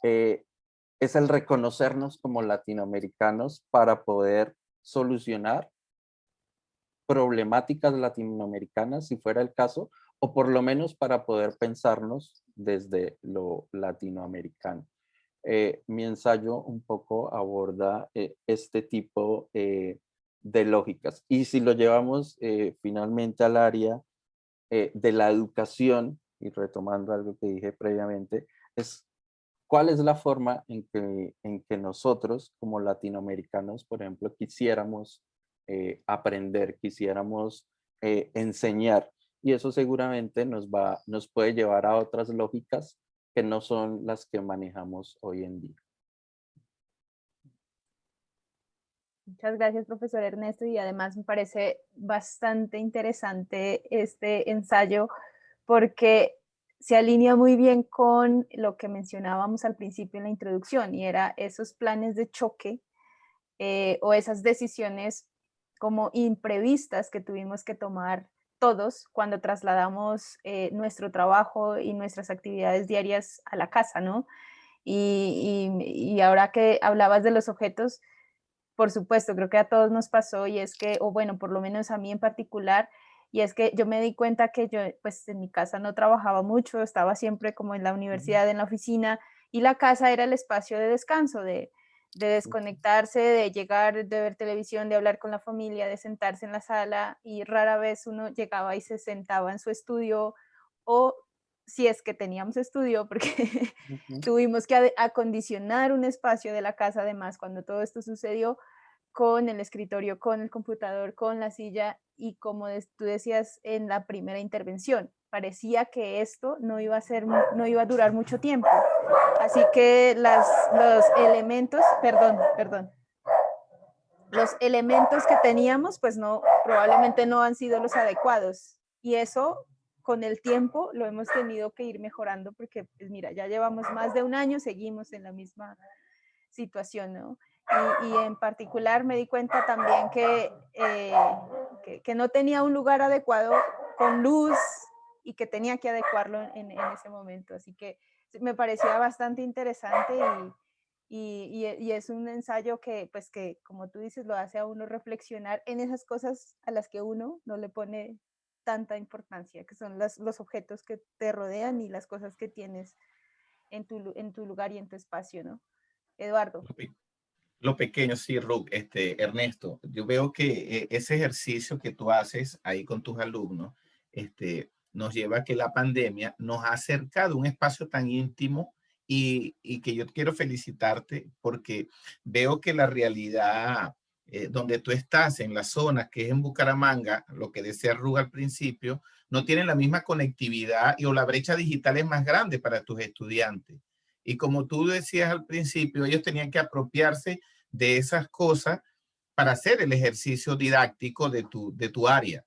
es el reconocernos como latinoamericanos para poder solucionar problemáticas latinoamericanas, si fuera el caso, o por lo menos para poder pensarnos desde lo latinoamericano. Mi ensayo un poco aborda este tipo de lógicas. Y si lo llevamos finalmente al área de la educación, y retomando algo que dije previamente, es cuál es la forma en que nosotros como latinoamericanos, por ejemplo, quisiéramos aprender, quisiéramos enseñar. Y eso seguramente nos puede llevar a otras lógicas que no son las que manejamos hoy en día. Muchas gracias, profesor Ernesto, y además me parece bastante interesante este ensayo porque se alinea muy bien con lo que mencionábamos al principio en la introducción, y era esos planes de choque o esas decisiones como imprevistas que tuvimos que tomar todos cuando trasladamos nuestro trabajo y nuestras actividades diarias a la casa, ¿no? Y ahora que hablabas de los objetos, por supuesto, creo que a todos nos pasó, y es que, o bueno, por lo menos a mí en particular, y es que yo me di cuenta que yo, pues en mi casa no trabajaba mucho, estaba siempre como en la universidad, en la oficina, y la casa era el espacio de descanso, de desconectarse, de llegar, de ver televisión, de hablar con la familia, de sentarse en la sala, y rara vez uno llegaba y se sentaba en su estudio, o si es que teníamos estudio, porque tuvimos que acondicionar un espacio de la casa, además, cuando todo esto sucedió, con el escritorio, con el computador, con la silla, y como tú decías en la primera intervención, parecía que esto no iba a durar mucho tiempo. Así que los elementos, los elementos que teníamos, pues probablemente no han sido los adecuados. Y eso, con el tiempo, lo hemos tenido que ir mejorando porque, pues mira, ya llevamos más de un año, seguimos en la misma situación, ¿no? Y en particular me di cuenta también que no tenía un lugar adecuado con luz y que tenía que adecuarlo en ese momento. Así que me parecía bastante interesante y es un ensayo que, pues que, como tú dices, lo hace a uno reflexionar en esas cosas a las que uno no le pone tanta importancia, que son los objetos que te rodean y las cosas que tienes en tu lugar y en tu espacio, ¿no? Eduardo. Lo pequeño, sí, Ernesto, yo veo que ese ejercicio que tú haces ahí con tus alumnos, nos lleva a que la pandemia nos ha acercado a un espacio tan íntimo y que yo quiero felicitarte porque veo que la realidad donde tú estás, en la zona que es en Bucaramanga, lo que decía Rug al principio, no tiene la misma conectividad o la brecha digital es más grande para tus estudiantes. Y como tú decías al principio, ellos tenían que apropiarse de esas cosas para hacer el ejercicio didáctico de tu área.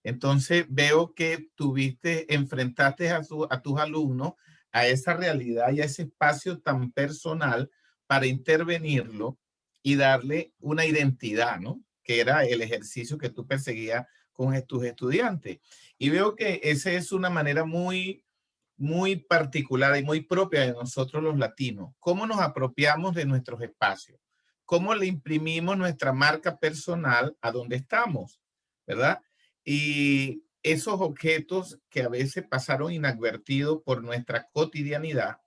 Entonces veo que enfrentaste a tus alumnos a esa realidad y a ese espacio tan personal para intervenirlo y darle una identidad, ¿no? Que era el ejercicio que tú perseguías con tus estudiantes. Y veo que esa es una manera muy particular y muy propia de nosotros los latinos. ¿Cómo nos apropiamos de nuestros espacios? cómo le imprimimos nuestra marca personal a donde estamos, ¿verdad? Y esos objetos que a veces pasaron inadvertidos por nuestra cotidianidad,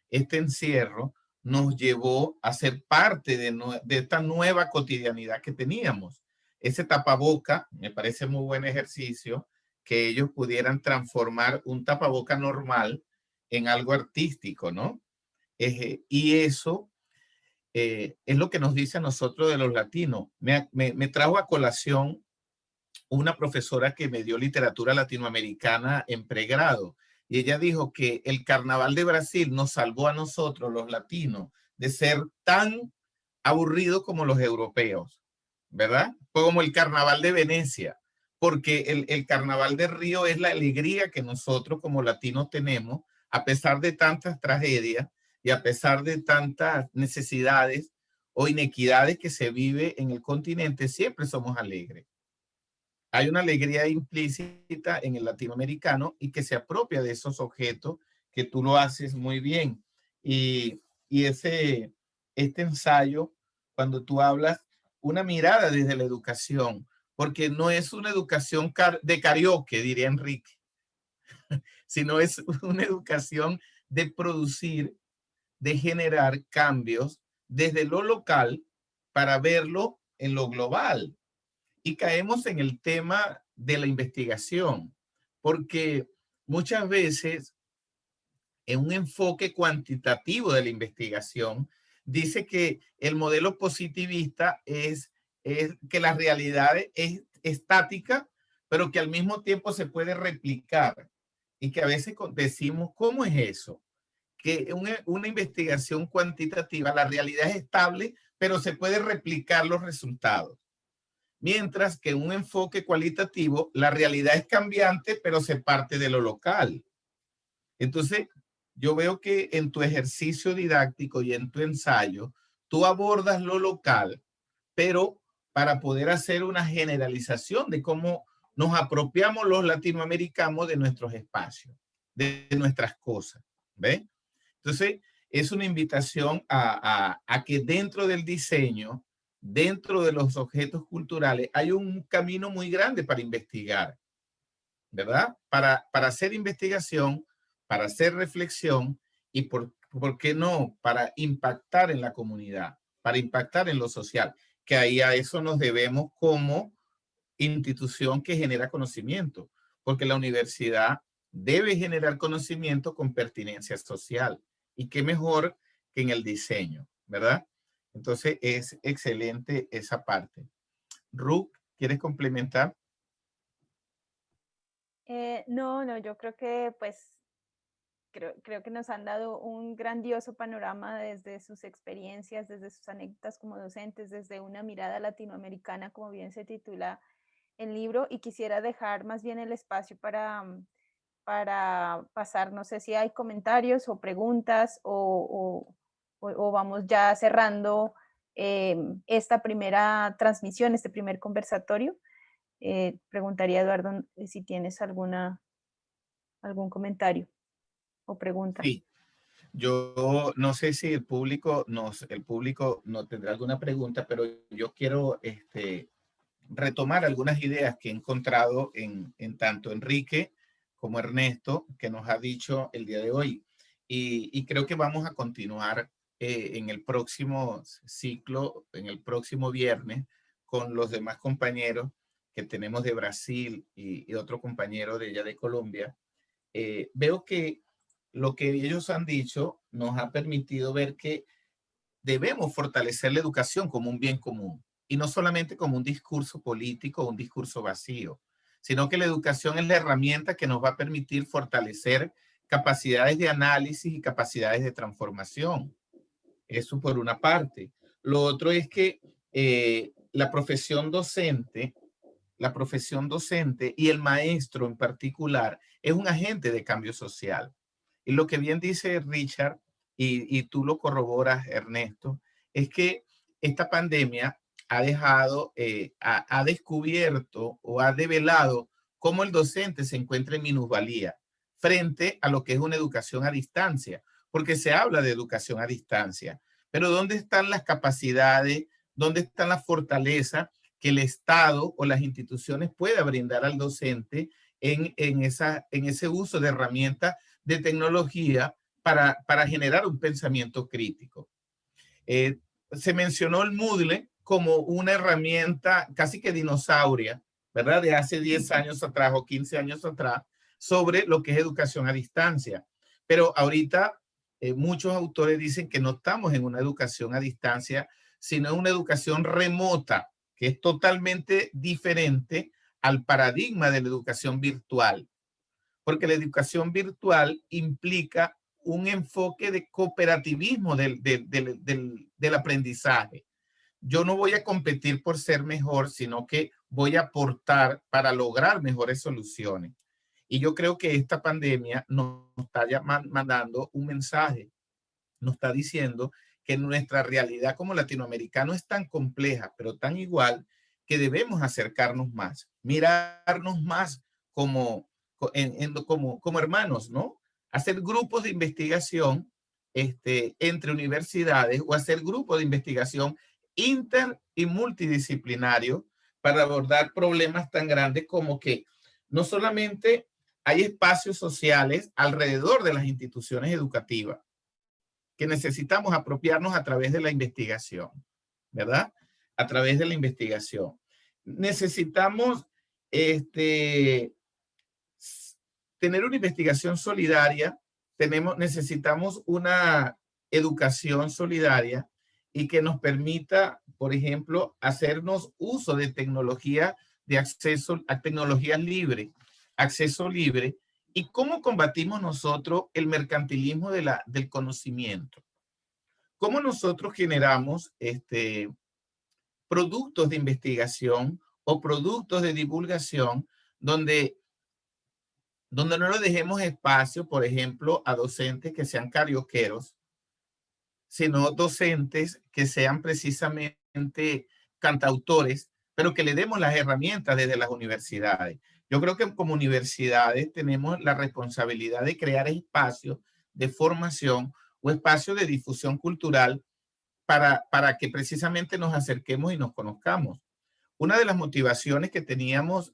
este encierro nos llevó a ser parte de esta nueva cotidianidad que teníamos. Ese tapaboca, me parece muy buen ejercicio, que ellos pudieran transformar un tapaboca normal en algo artístico, ¿no? Y eso es lo que nos dice a nosotros de los latinos. Me trajo a colación una profesora que me dio literatura latinoamericana en pregrado, y ella dijo que el carnaval de Brasil nos salvó a nosotros, los latinos, de ser tan aburridos como los europeos, ¿verdad? Como el carnaval de Venecia, porque el carnaval de Río es la alegría que nosotros como latinos tenemos, a pesar de tantas tragedias y a pesar de tantas necesidades o inequidades que se vive en el continente, siempre somos alegres. Hay una alegría implícita en el latinoamericano y que se apropia de esos objetos que tú lo haces muy bien. Y este ensayo, cuando tú hablas, una mirada desde la educación, porque no es una educación de karaoke, diría Enrique, sino es una educación de producir, de generar cambios desde lo local para verlo en lo global. Y caemos en el tema de la investigación, porque muchas veces en un enfoque cuantitativo de la investigación, dice que el modelo positivista es que la realidad es estática, pero que al mismo tiempo se puede replicar. Y que a veces decimos, ¿cómo es eso? Que una investigación cuantitativa, la realidad es estable, pero se puede replicar los resultados. Mientras que en un enfoque cualitativo, la realidad es cambiante, pero se parte de lo local. Entonces, yo veo que en tu ejercicio didáctico y en tu ensayo, tú abordas lo local, pero para poder hacer una generalización de cómo nos apropiamos los latinoamericanos de nuestros espacios, de nuestras cosas. ¿Ves? Entonces, es una invitación a que dentro del diseño, dentro de los objetos culturales, hay un camino muy grande para investigar, ¿verdad? Para hacer investigación, para hacer reflexión y, ¿por qué no?, para impactar en la comunidad, para impactar en lo social, que ahí a eso nos debemos como institución que genera conocimiento, porque la universidad debe generar conocimiento con pertinencia social. Y qué mejor que en el diseño, ¿verdad? Entonces es excelente esa parte. Ruth, ¿quieres complementar? No, yo creo que pues creo que nos han dado un grandioso panorama desde sus experiencias, desde sus anécdotas como docentes, desde una mirada latinoamericana, como bien se titula el libro, y quisiera dejar más bien el espacio para pasar, no sé si hay comentarios o preguntas o vamos ya cerrando esta primera transmisión, este primer conversatorio. Preguntaría, Eduardo, si tienes algún comentario o pregunta. Sí, yo no sé si el público nos tendrá alguna pregunta, pero yo quiero retomar algunas ideas que he encontrado en tanto Enrique como Ernesto, que nos ha dicho el día de hoy. Y creo que vamos a continuar en el próximo ciclo, en el próximo viernes, con los demás compañeros que tenemos de Brasil y otro compañero de allá de Colombia. Veo que lo que ellos han dicho nos ha permitido ver que debemos fortalecer la educación como un bien común y no solamente como un discurso político o un discurso vacío, sino que la educación es la herramienta que nos va a permitir fortalecer capacidades de análisis y capacidades de transformación. Eso por una parte. Lo otro es que la profesión docente y el maestro en particular es un agente de cambio social. Y lo que bien dice Richard, y tú lo corroboras, Ernesto, es que esta pandemia ha dejado, ha descubierto o ha develado cómo el docente se encuentra en minusvalía frente a lo que es una educación a distancia, porque se habla de educación a distancia, pero ¿dónde están las capacidades dónde está la fortaleza que el Estado o las instituciones puedan brindar al docente en ese uso de herramientas de tecnología para generar un pensamiento crítico. Se mencionó el Moodle como una herramienta casi que dinosauria, ¿verdad? De hace 10 años atrás o 15 años atrás, sobre lo que es educación a distancia. Pero ahorita muchos autores dicen que no estamos en una educación a distancia, sino en una educación remota, que es totalmente diferente al paradigma de la educación virtual. Porque la educación virtual implica un enfoque de cooperativismo del aprendizaje. Yo no voy a competir por ser mejor, sino que voy a aportar para lograr mejores soluciones. Y yo creo que esta pandemia nos está mandando un mensaje, nos está diciendo que nuestra realidad como latinoamericanos es tan compleja, pero tan igual, que debemos acercarnos más, mirarnos más como hermanos, ¿no? Hacer grupos de investigación entre universidades o hacer grupos de investigación inter y multidisciplinario para abordar problemas tan grandes como que no solamente hay espacios sociales alrededor de las instituciones educativas que necesitamos apropiarnos a través de la investigación, ¿verdad? A través de la investigación. Necesitamos tener una investigación solidaria, necesitamos una educación solidaria y que nos permita, por ejemplo, hacernos uso de tecnología de acceso a tecnologías libres, acceso libre, y cómo combatimos nosotros el mercantilismo del conocimiento. Cómo nosotros generamos productos de investigación o productos de divulgación donde no le dejemos espacio, por ejemplo, a docentes que sean carioqueros, sino docentes que sean precisamente cantautores, pero que le demos las herramientas desde las universidades. Yo creo que como universidades tenemos la responsabilidad de crear espacios de formación o espacios de difusión cultural para que precisamente nos acerquemos y nos conozcamos. Una de las motivaciones que teníamos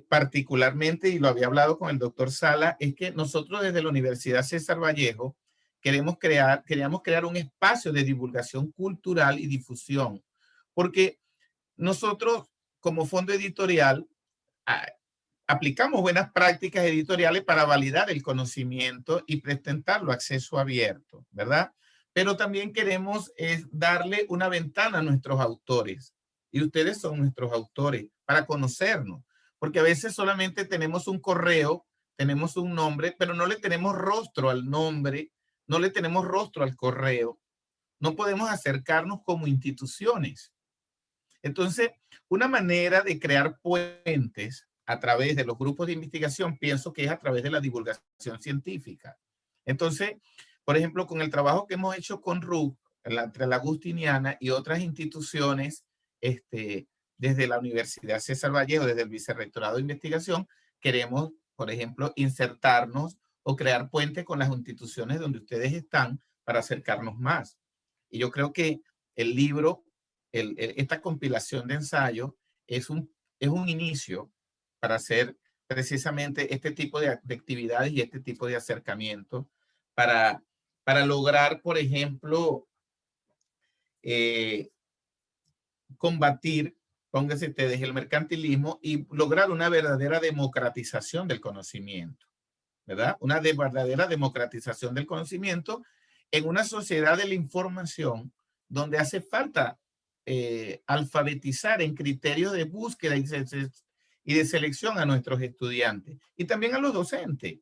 particularmente, y lo había hablado con el doctor Sala, es que nosotros desde la Universidad César Vallejo queríamos crear un espacio de divulgación cultural y difusión, porque nosotros como fondo editorial aplicamos buenas prácticas editoriales para validar el conocimiento y presentarlo a acceso abierto, ¿verdad? Pero también queremos darle una ventana a nuestros autores, y ustedes son nuestros autores, para conocernos, porque a veces solamente tenemos un correo, tenemos un nombre, pero no le tenemos rostro al nombre, no le tenemos rostro al correo, no podemos acercarnos como instituciones. Entonces, una manera de crear puentes a través de los grupos de investigación, pienso que es a través de la divulgación científica. Entonces, por ejemplo, con el trabajo que hemos hecho con RUC, entre la Agustiniana y otras instituciones, desde la Universidad César Vallejo, desde el Vicerrectorado de Investigación, queremos, por ejemplo, insertarnos o crear puentes con las instituciones donde ustedes están para acercarnos más. Y yo creo que el libro, esta compilación de ensayos, es un inicio para hacer precisamente este tipo de actividades y este tipo de acercamiento para lograr, por ejemplo, combatir, pónganse ustedes, el mercantilismo y lograr una verdadera democratización del conocimiento, ¿verdad? Una verdadera democratización del conocimiento en una sociedad de la información donde hace falta alfabetizar en criterios de búsqueda y de selección a nuestros estudiantes y también a los docentes.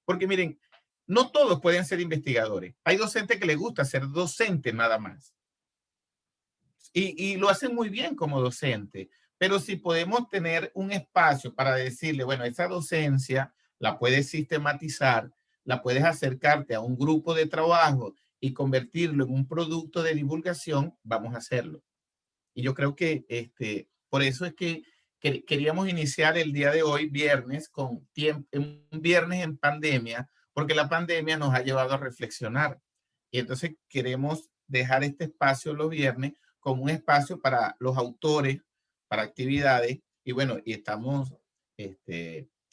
Porque miren, no todos pueden ser investigadores. Hay docentes que les gusta ser docentes nada más. Y lo hacen muy bien como docente. Pero si podemos tener un espacio para decirle, bueno, esa docencia la puedes sistematizar, la puedes acercarte a un grupo de trabajo y convertirlo en un producto de divulgación, vamos a hacerlo. Y yo creo que por eso es que queríamos iniciar el día de hoy, viernes, un viernes en pandemia, porque la pandemia nos ha llevado a reflexionar. Y entonces queremos dejar este espacio los viernes como un espacio para los autores, para actividades, y bueno, y estamos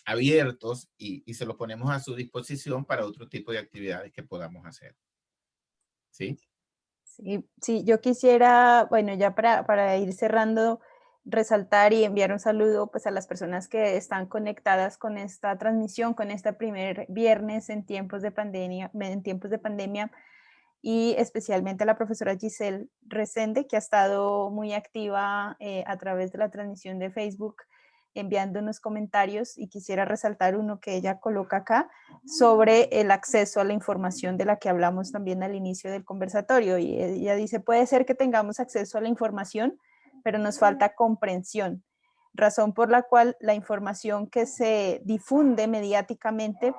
abiertos y se los ponemos a su disposición para otro tipo de actividades que podamos hacer. ¿Sí? Sí, sí, yo quisiera, bueno, ya para ir cerrando, resaltar y enviar un saludo pues a las personas que están conectadas con esta transmisión, con este primer viernes en tiempos de pandemia, y especialmente a la profesora Giselle Resende, que ha estado muy activa a través de la transmisión de Facebook, enviándonos comentarios, y quisiera resaltar uno que ella coloca acá sobre el acceso a la información de la que hablamos también al inicio del conversatorio. Y ella dice, puede ser que tengamos acceso a la información, pero nos falta comprensión, razón por la cual la información que se difunde mediáticamente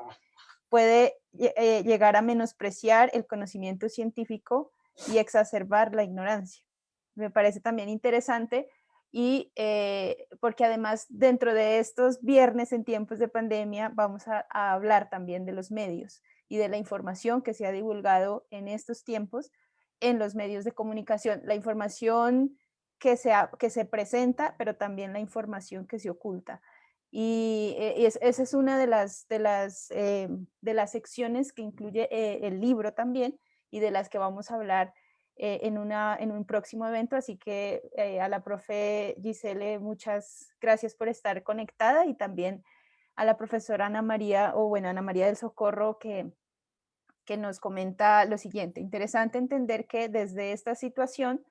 puede llegar a menospreciar el conocimiento científico y exacerbar la ignorancia. Me parece también interesante, y porque además dentro de estos viernes en tiempos de pandemia vamos a hablar también de los medios y de la información que se ha divulgado en estos tiempos en los medios de comunicación, la información que se presenta, pero también la información que se oculta. Y esa es una de las secciones que incluye el libro también, y de las que vamos a hablar en un próximo evento. Así que a la profe Giselle, muchas gracias por estar conectada, y también a la profesora Ana María del Socorro, que nos comenta lo siguiente: interesante entender que desde esta situación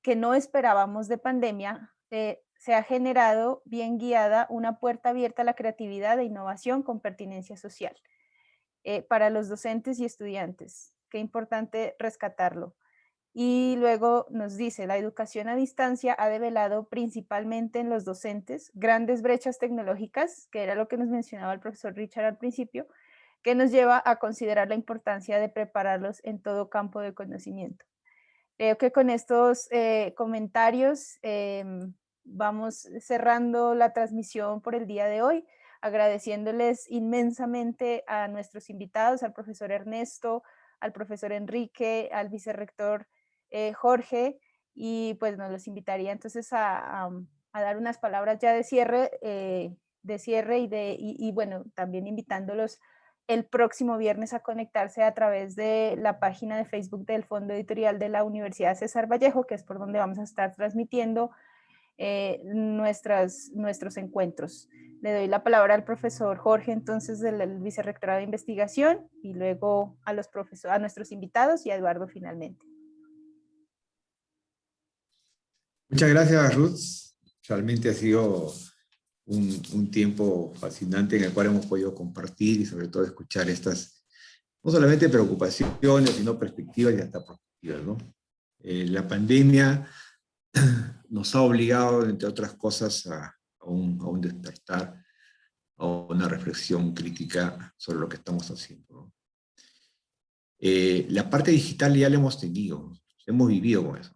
que no esperábamos de pandemia, se ha generado, bien guiada, una puerta abierta a la creatividad e innovación con pertinencia social para los docentes y estudiantes. Qué importante rescatarlo. Y luego nos dice, la educación a distancia ha develado principalmente en los docentes grandes brechas tecnológicas, que era lo que nos mencionaba el profesor Richard al principio, que nos lleva a considerar la importancia de prepararlos en todo campo de conocimiento. Creo que con estos comentarios vamos cerrando la transmisión por el día de hoy, agradeciéndoles inmensamente a nuestros invitados, al profesor Ernesto, al profesor Enrique, al vicerrector Jorge, y pues nos los invitaría entonces a dar unas palabras ya de cierre, y bueno, también invitándolos el próximo viernes a conectarse a través de la página de Facebook del Fondo Editorial de la Universidad César Vallejo, que es por donde vamos a estar transmitiendo nuestros encuentros. Le doy la palabra al profesor Jorge, entonces, del Vicerrectorado de Investigación, y luego a nuestros invitados y a Eduardo finalmente. Muchas gracias, Ruth. Realmente ha sido un tiempo fascinante en el cual hemos podido compartir y sobre todo escuchar estas, no solamente preocupaciones, sino perspectivas y hasta perspectivas, ¿no? La pandemia nos ha obligado, entre otras cosas, a un despertar, a una reflexión crítica sobre lo que estamos haciendo, ¿no? La parte digital ya la hemos tenido, hemos vivido con eso.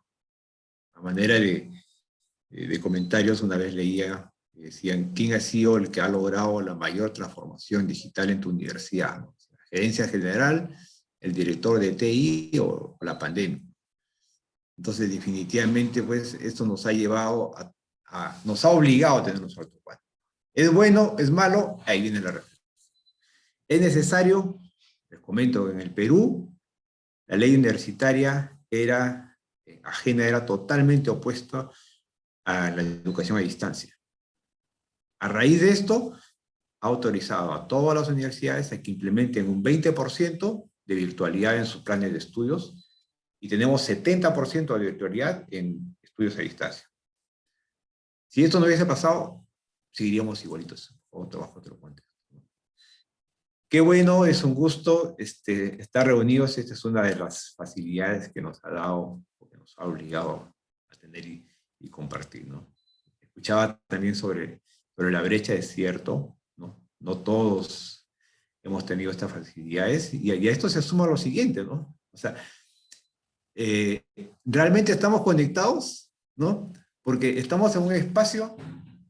A manera de comentarios, una vez leía, decían, ¿quién ha sido el que ha logrado la mayor transformación digital en tu universidad? ¿No? ¿La gerencia general, el director de TI o la pandemia? Entonces, definitivamente, pues, esto nos ha llevado nos ha obligado a tener un salto cuántico. ¿Es bueno? ¿Es malo? Ahí viene la reflexión. ¿Es necesario? Les comento que en el Perú, la ley universitaria era ajena, era totalmente opuesta a la educación a distancia. A raíz de esto, ha autorizado a todas las universidades a que implementen un 20% de virtualidad en sus planes de estudios, y tenemos 70% de virtualidad en estudios a distancia. Si esto no hubiese pasado, seguiríamos igualitos. Otro bajo otro puente. Qué bueno, es un gusto estar reunidos. Esta es una de las facilidades que nos ha dado, que nos ha obligado a tener y compartir, ¿no? Escuchaba también sobre la brecha, es cierto, ¿no? No todos hemos tenido estas facilidades, y a esto se suma lo siguiente, ¿no? O sea, realmente estamos conectados, ¿no? Porque estamos en un espacio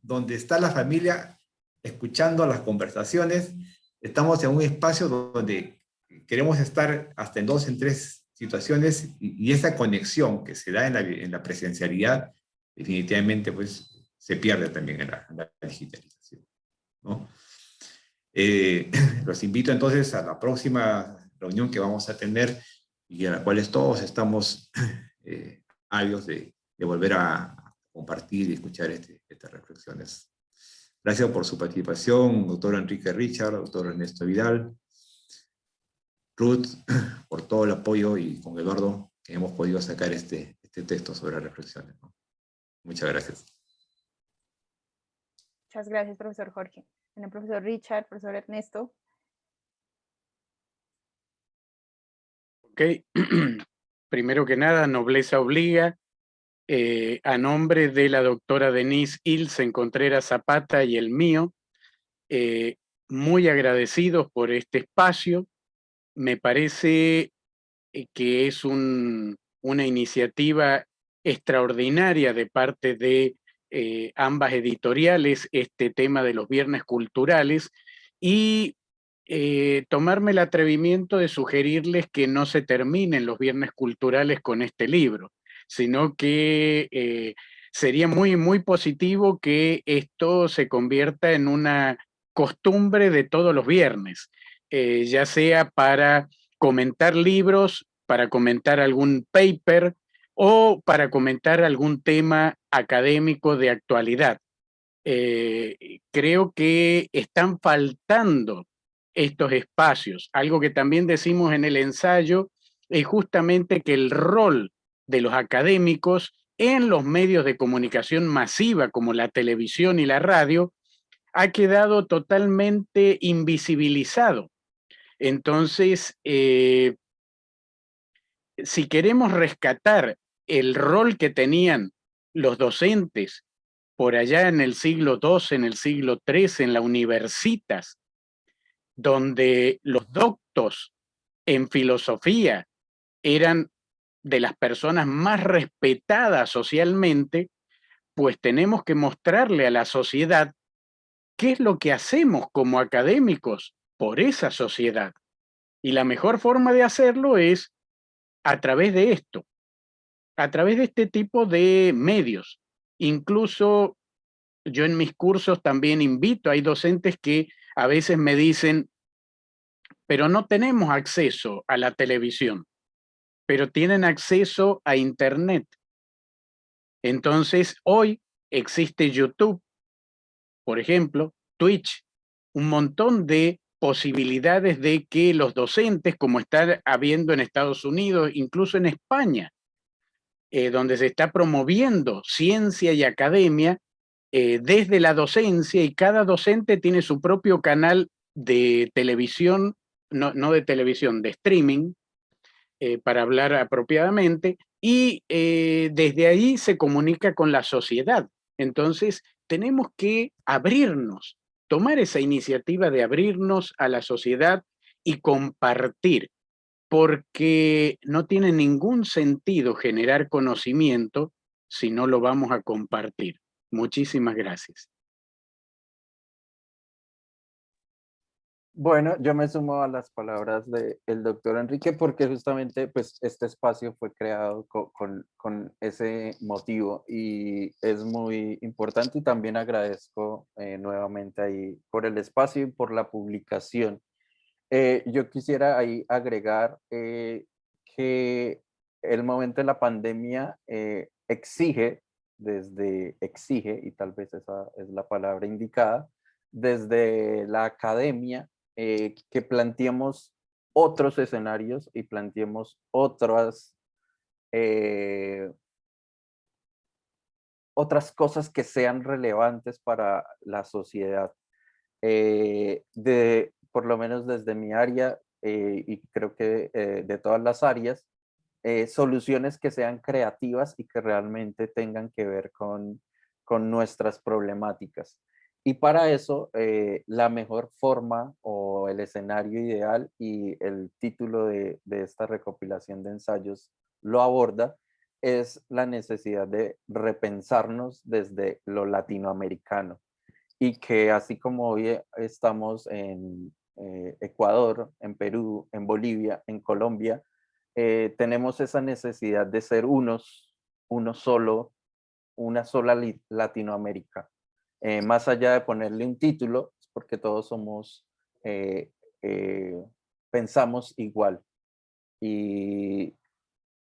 donde está la familia escuchando las conversaciones, estamos en un espacio donde queremos estar hasta en 2, en 3 situaciones y esa conexión que se da en la presencialidad, definitivamente pues se pierde también en la digitalización, ¿no? Los invito entonces a la próxima reunión que vamos a tener y a la cual todos estamos ávidos de volver a compartir y escuchar estas reflexiones. Gracias por su participación, doctor Enrique Richard, doctor Ernesto Vidal, Ruth, por todo el apoyo, y con Eduardo, que hemos podido sacar este texto sobre reflexiones, ¿no? Muchas gracias. Muchas gracias, profesor Jorge. Bueno, profesor Richard, profesor Ernesto. Ok, primero que nada, nobleza obliga. A nombre de la doctora Denise Ilsen Contreras Zapata y el mío, muy agradecidos por este espacio. Me parece que es una iniciativa extraordinaria de parte de ambas editoriales, este tema de los viernes culturales, y tomarme el atrevimiento de sugerirles que no se terminen los viernes culturales con este libro, sino que sería muy, muy positivo que esto se convierta en una costumbre de todos los viernes, ya sea para comentar libros, para comentar algún paper o para comentar algún tema académico de actualidad. Creo que están faltando estos espacios. Algo que también decimos en el ensayo es justamente que el rol de los académicos en los medios de comunicación masiva como la televisión y la radio ha quedado totalmente invisibilizado. Entonces, si queremos rescatar el rol que tenían los docentes por allá en el siglo II, en el siglo III, en las universitas, donde los doctos en filosofía eran de las personas más respetadas socialmente, pues tenemos que mostrarle a la sociedad qué es lo que hacemos como académicos por esa sociedad. Y la mejor forma de hacerlo es a través de esto, a través de este tipo de medios. Incluso yo en mis cursos también invito, hay docentes que a veces me dicen, pero no tenemos acceso a la televisión, pero tienen acceso a Internet. Entonces, hoy existe YouTube, por ejemplo, Twitch, un montón de posibilidades de que los docentes, como está habiendo en Estados Unidos, incluso en España, donde se está promoviendo ciencia y academia desde la docencia, y cada docente tiene su propio canal de televisión, no de televisión, de streaming, para hablar apropiadamente, y desde ahí se comunica con la sociedad. Entonces, tenemos que abrirnos, tomar esa iniciativa de abrirnos a la sociedad y compartir, porque no tiene ningún sentido generar conocimiento si no lo vamos a compartir. Muchísimas gracias. Bueno, yo me sumo a las palabras del doctor Enrique porque justamente pues, este espacio fue creado con ese motivo y es muy importante, y también agradezco nuevamente ahí por el espacio y por la publicación. Yo quisiera ahí agregar que el momento de la pandemia exige, y tal vez esa es la palabra indicada, desde la academia, que planteemos otros escenarios y planteemos otras cosas que sean relevantes para la sociedad. Por lo menos desde mi área, y creo que de todas las áreas, soluciones que sean creativas y que realmente tengan que ver con nuestras problemáticas. Y para eso, la mejor forma o el escenario ideal, y el título de esta recopilación de ensayos lo aborda, es la necesidad de repensarnos desde lo latinoamericano. Y que así como hoy estamos en Ecuador, en Perú, en Bolivia, en Colombia, tenemos esa necesidad de ser uno solo, una sola Latinoamérica. Más allá de ponerle un título, es porque todos somos, pensamos igual. Y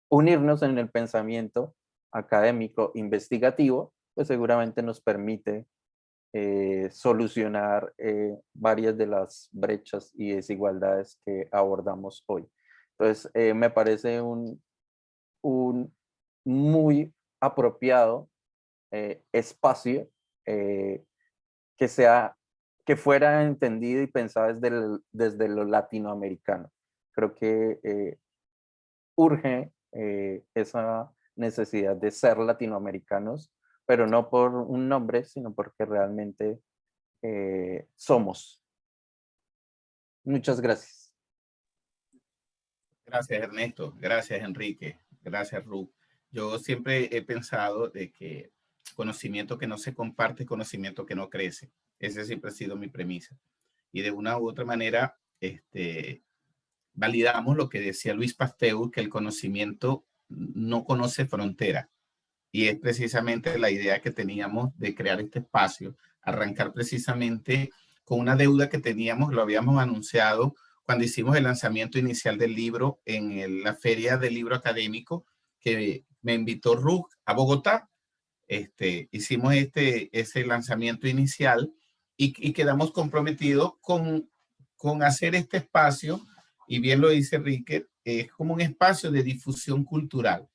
unirnos en el pensamiento académico investigativo, pues seguramente nos permite solucionar varias de las brechas y desigualdades que abordamos hoy. Entonces, me parece un muy apropiado espacio que fuera entendido y pensado desde lo latinoamericano. Creo que urge esa necesidad de ser latinoamericanos, pero no por un nombre, sino porque realmente somos. Muchas gracias. Gracias, Ernesto. Gracias, Enrique. Gracias, Ruth. Yo siempre he pensado de que conocimiento que no se comparte es conocimiento que no crece. Ese siempre ha sido mi premisa. Y de una u otra manera, validamos lo que decía Luis Pasteur, que el conocimiento no conoce frontera. Y es precisamente la idea que teníamos de crear este espacio, arrancar precisamente con una deuda que teníamos, lo habíamos anunciado cuando hicimos el lanzamiento inicial del libro en la Feria del Libro Académico, que me invitó Ruth a Bogotá. Hicimos ese lanzamiento inicial y quedamos comprometidos con hacer este espacio, y bien lo dice Enrique, es como un espacio de difusión cultural,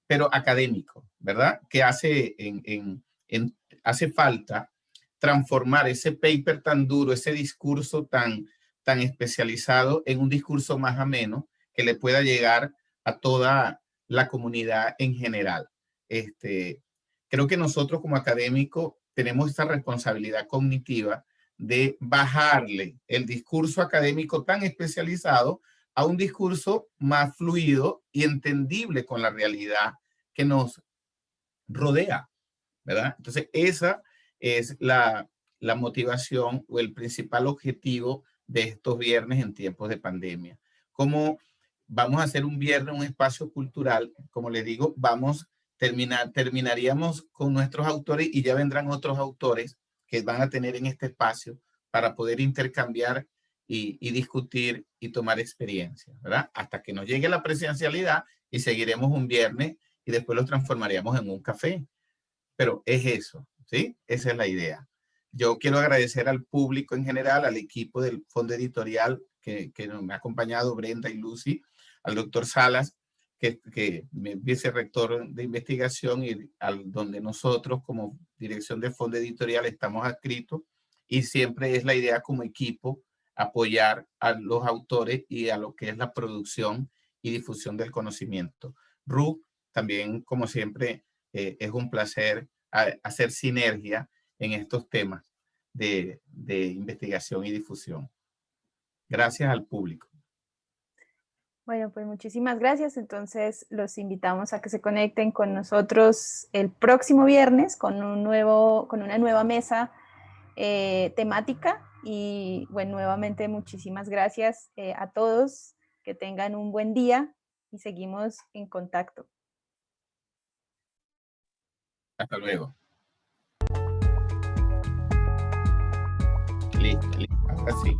pero académico, ¿verdad? Que hace falta transformar ese paper tan duro, ese discurso tan especializado en un discurso más ameno que le pueda llegar a toda la comunidad en general. Creo que nosotros como académicos tenemos esta responsabilidad cognitiva de bajarle el discurso académico tan especializado a un discurso más fluido y entendible con la realidad que nos rodea, ¿verdad? Entonces, esa es la motivación o el principal objetivo de estos viernes en tiempos de pandemia. Como vamos a hacer un viernes, un espacio cultural, como les digo, terminaríamos con nuestros autores y ya vendrán otros autores que van a tener en este espacio para poder intercambiar y discutir y tomar experiencias, ¿verdad? Hasta que nos llegue la presencialidad y seguiremos un viernes y después lo transformaríamos en un café. Pero es eso, ¿sí? Esa es la idea. Yo quiero agradecer al público en general, al equipo del Fondo Editorial que me ha acompañado, Brenda y Lucy, al doctor Salas, que es vicerrector de investigación y donde nosotros como dirección del Fondo Editorial estamos adscritos, y siempre es la idea como equipo apoyar a los autores y a lo que es la producción y difusión del conocimiento. Ruth, también como siempre, es un placer hacer sinergia en estos temas de investigación y difusión. Gracias al público. Bueno, pues muchísimas gracias. Entonces los invitamos a que se conecten con nosotros el próximo viernes con una nueva mesa temática. Y bueno, nuevamente muchísimas gracias a todos. Que tengan un buen día y seguimos en contacto. Hasta luego. Listo, así.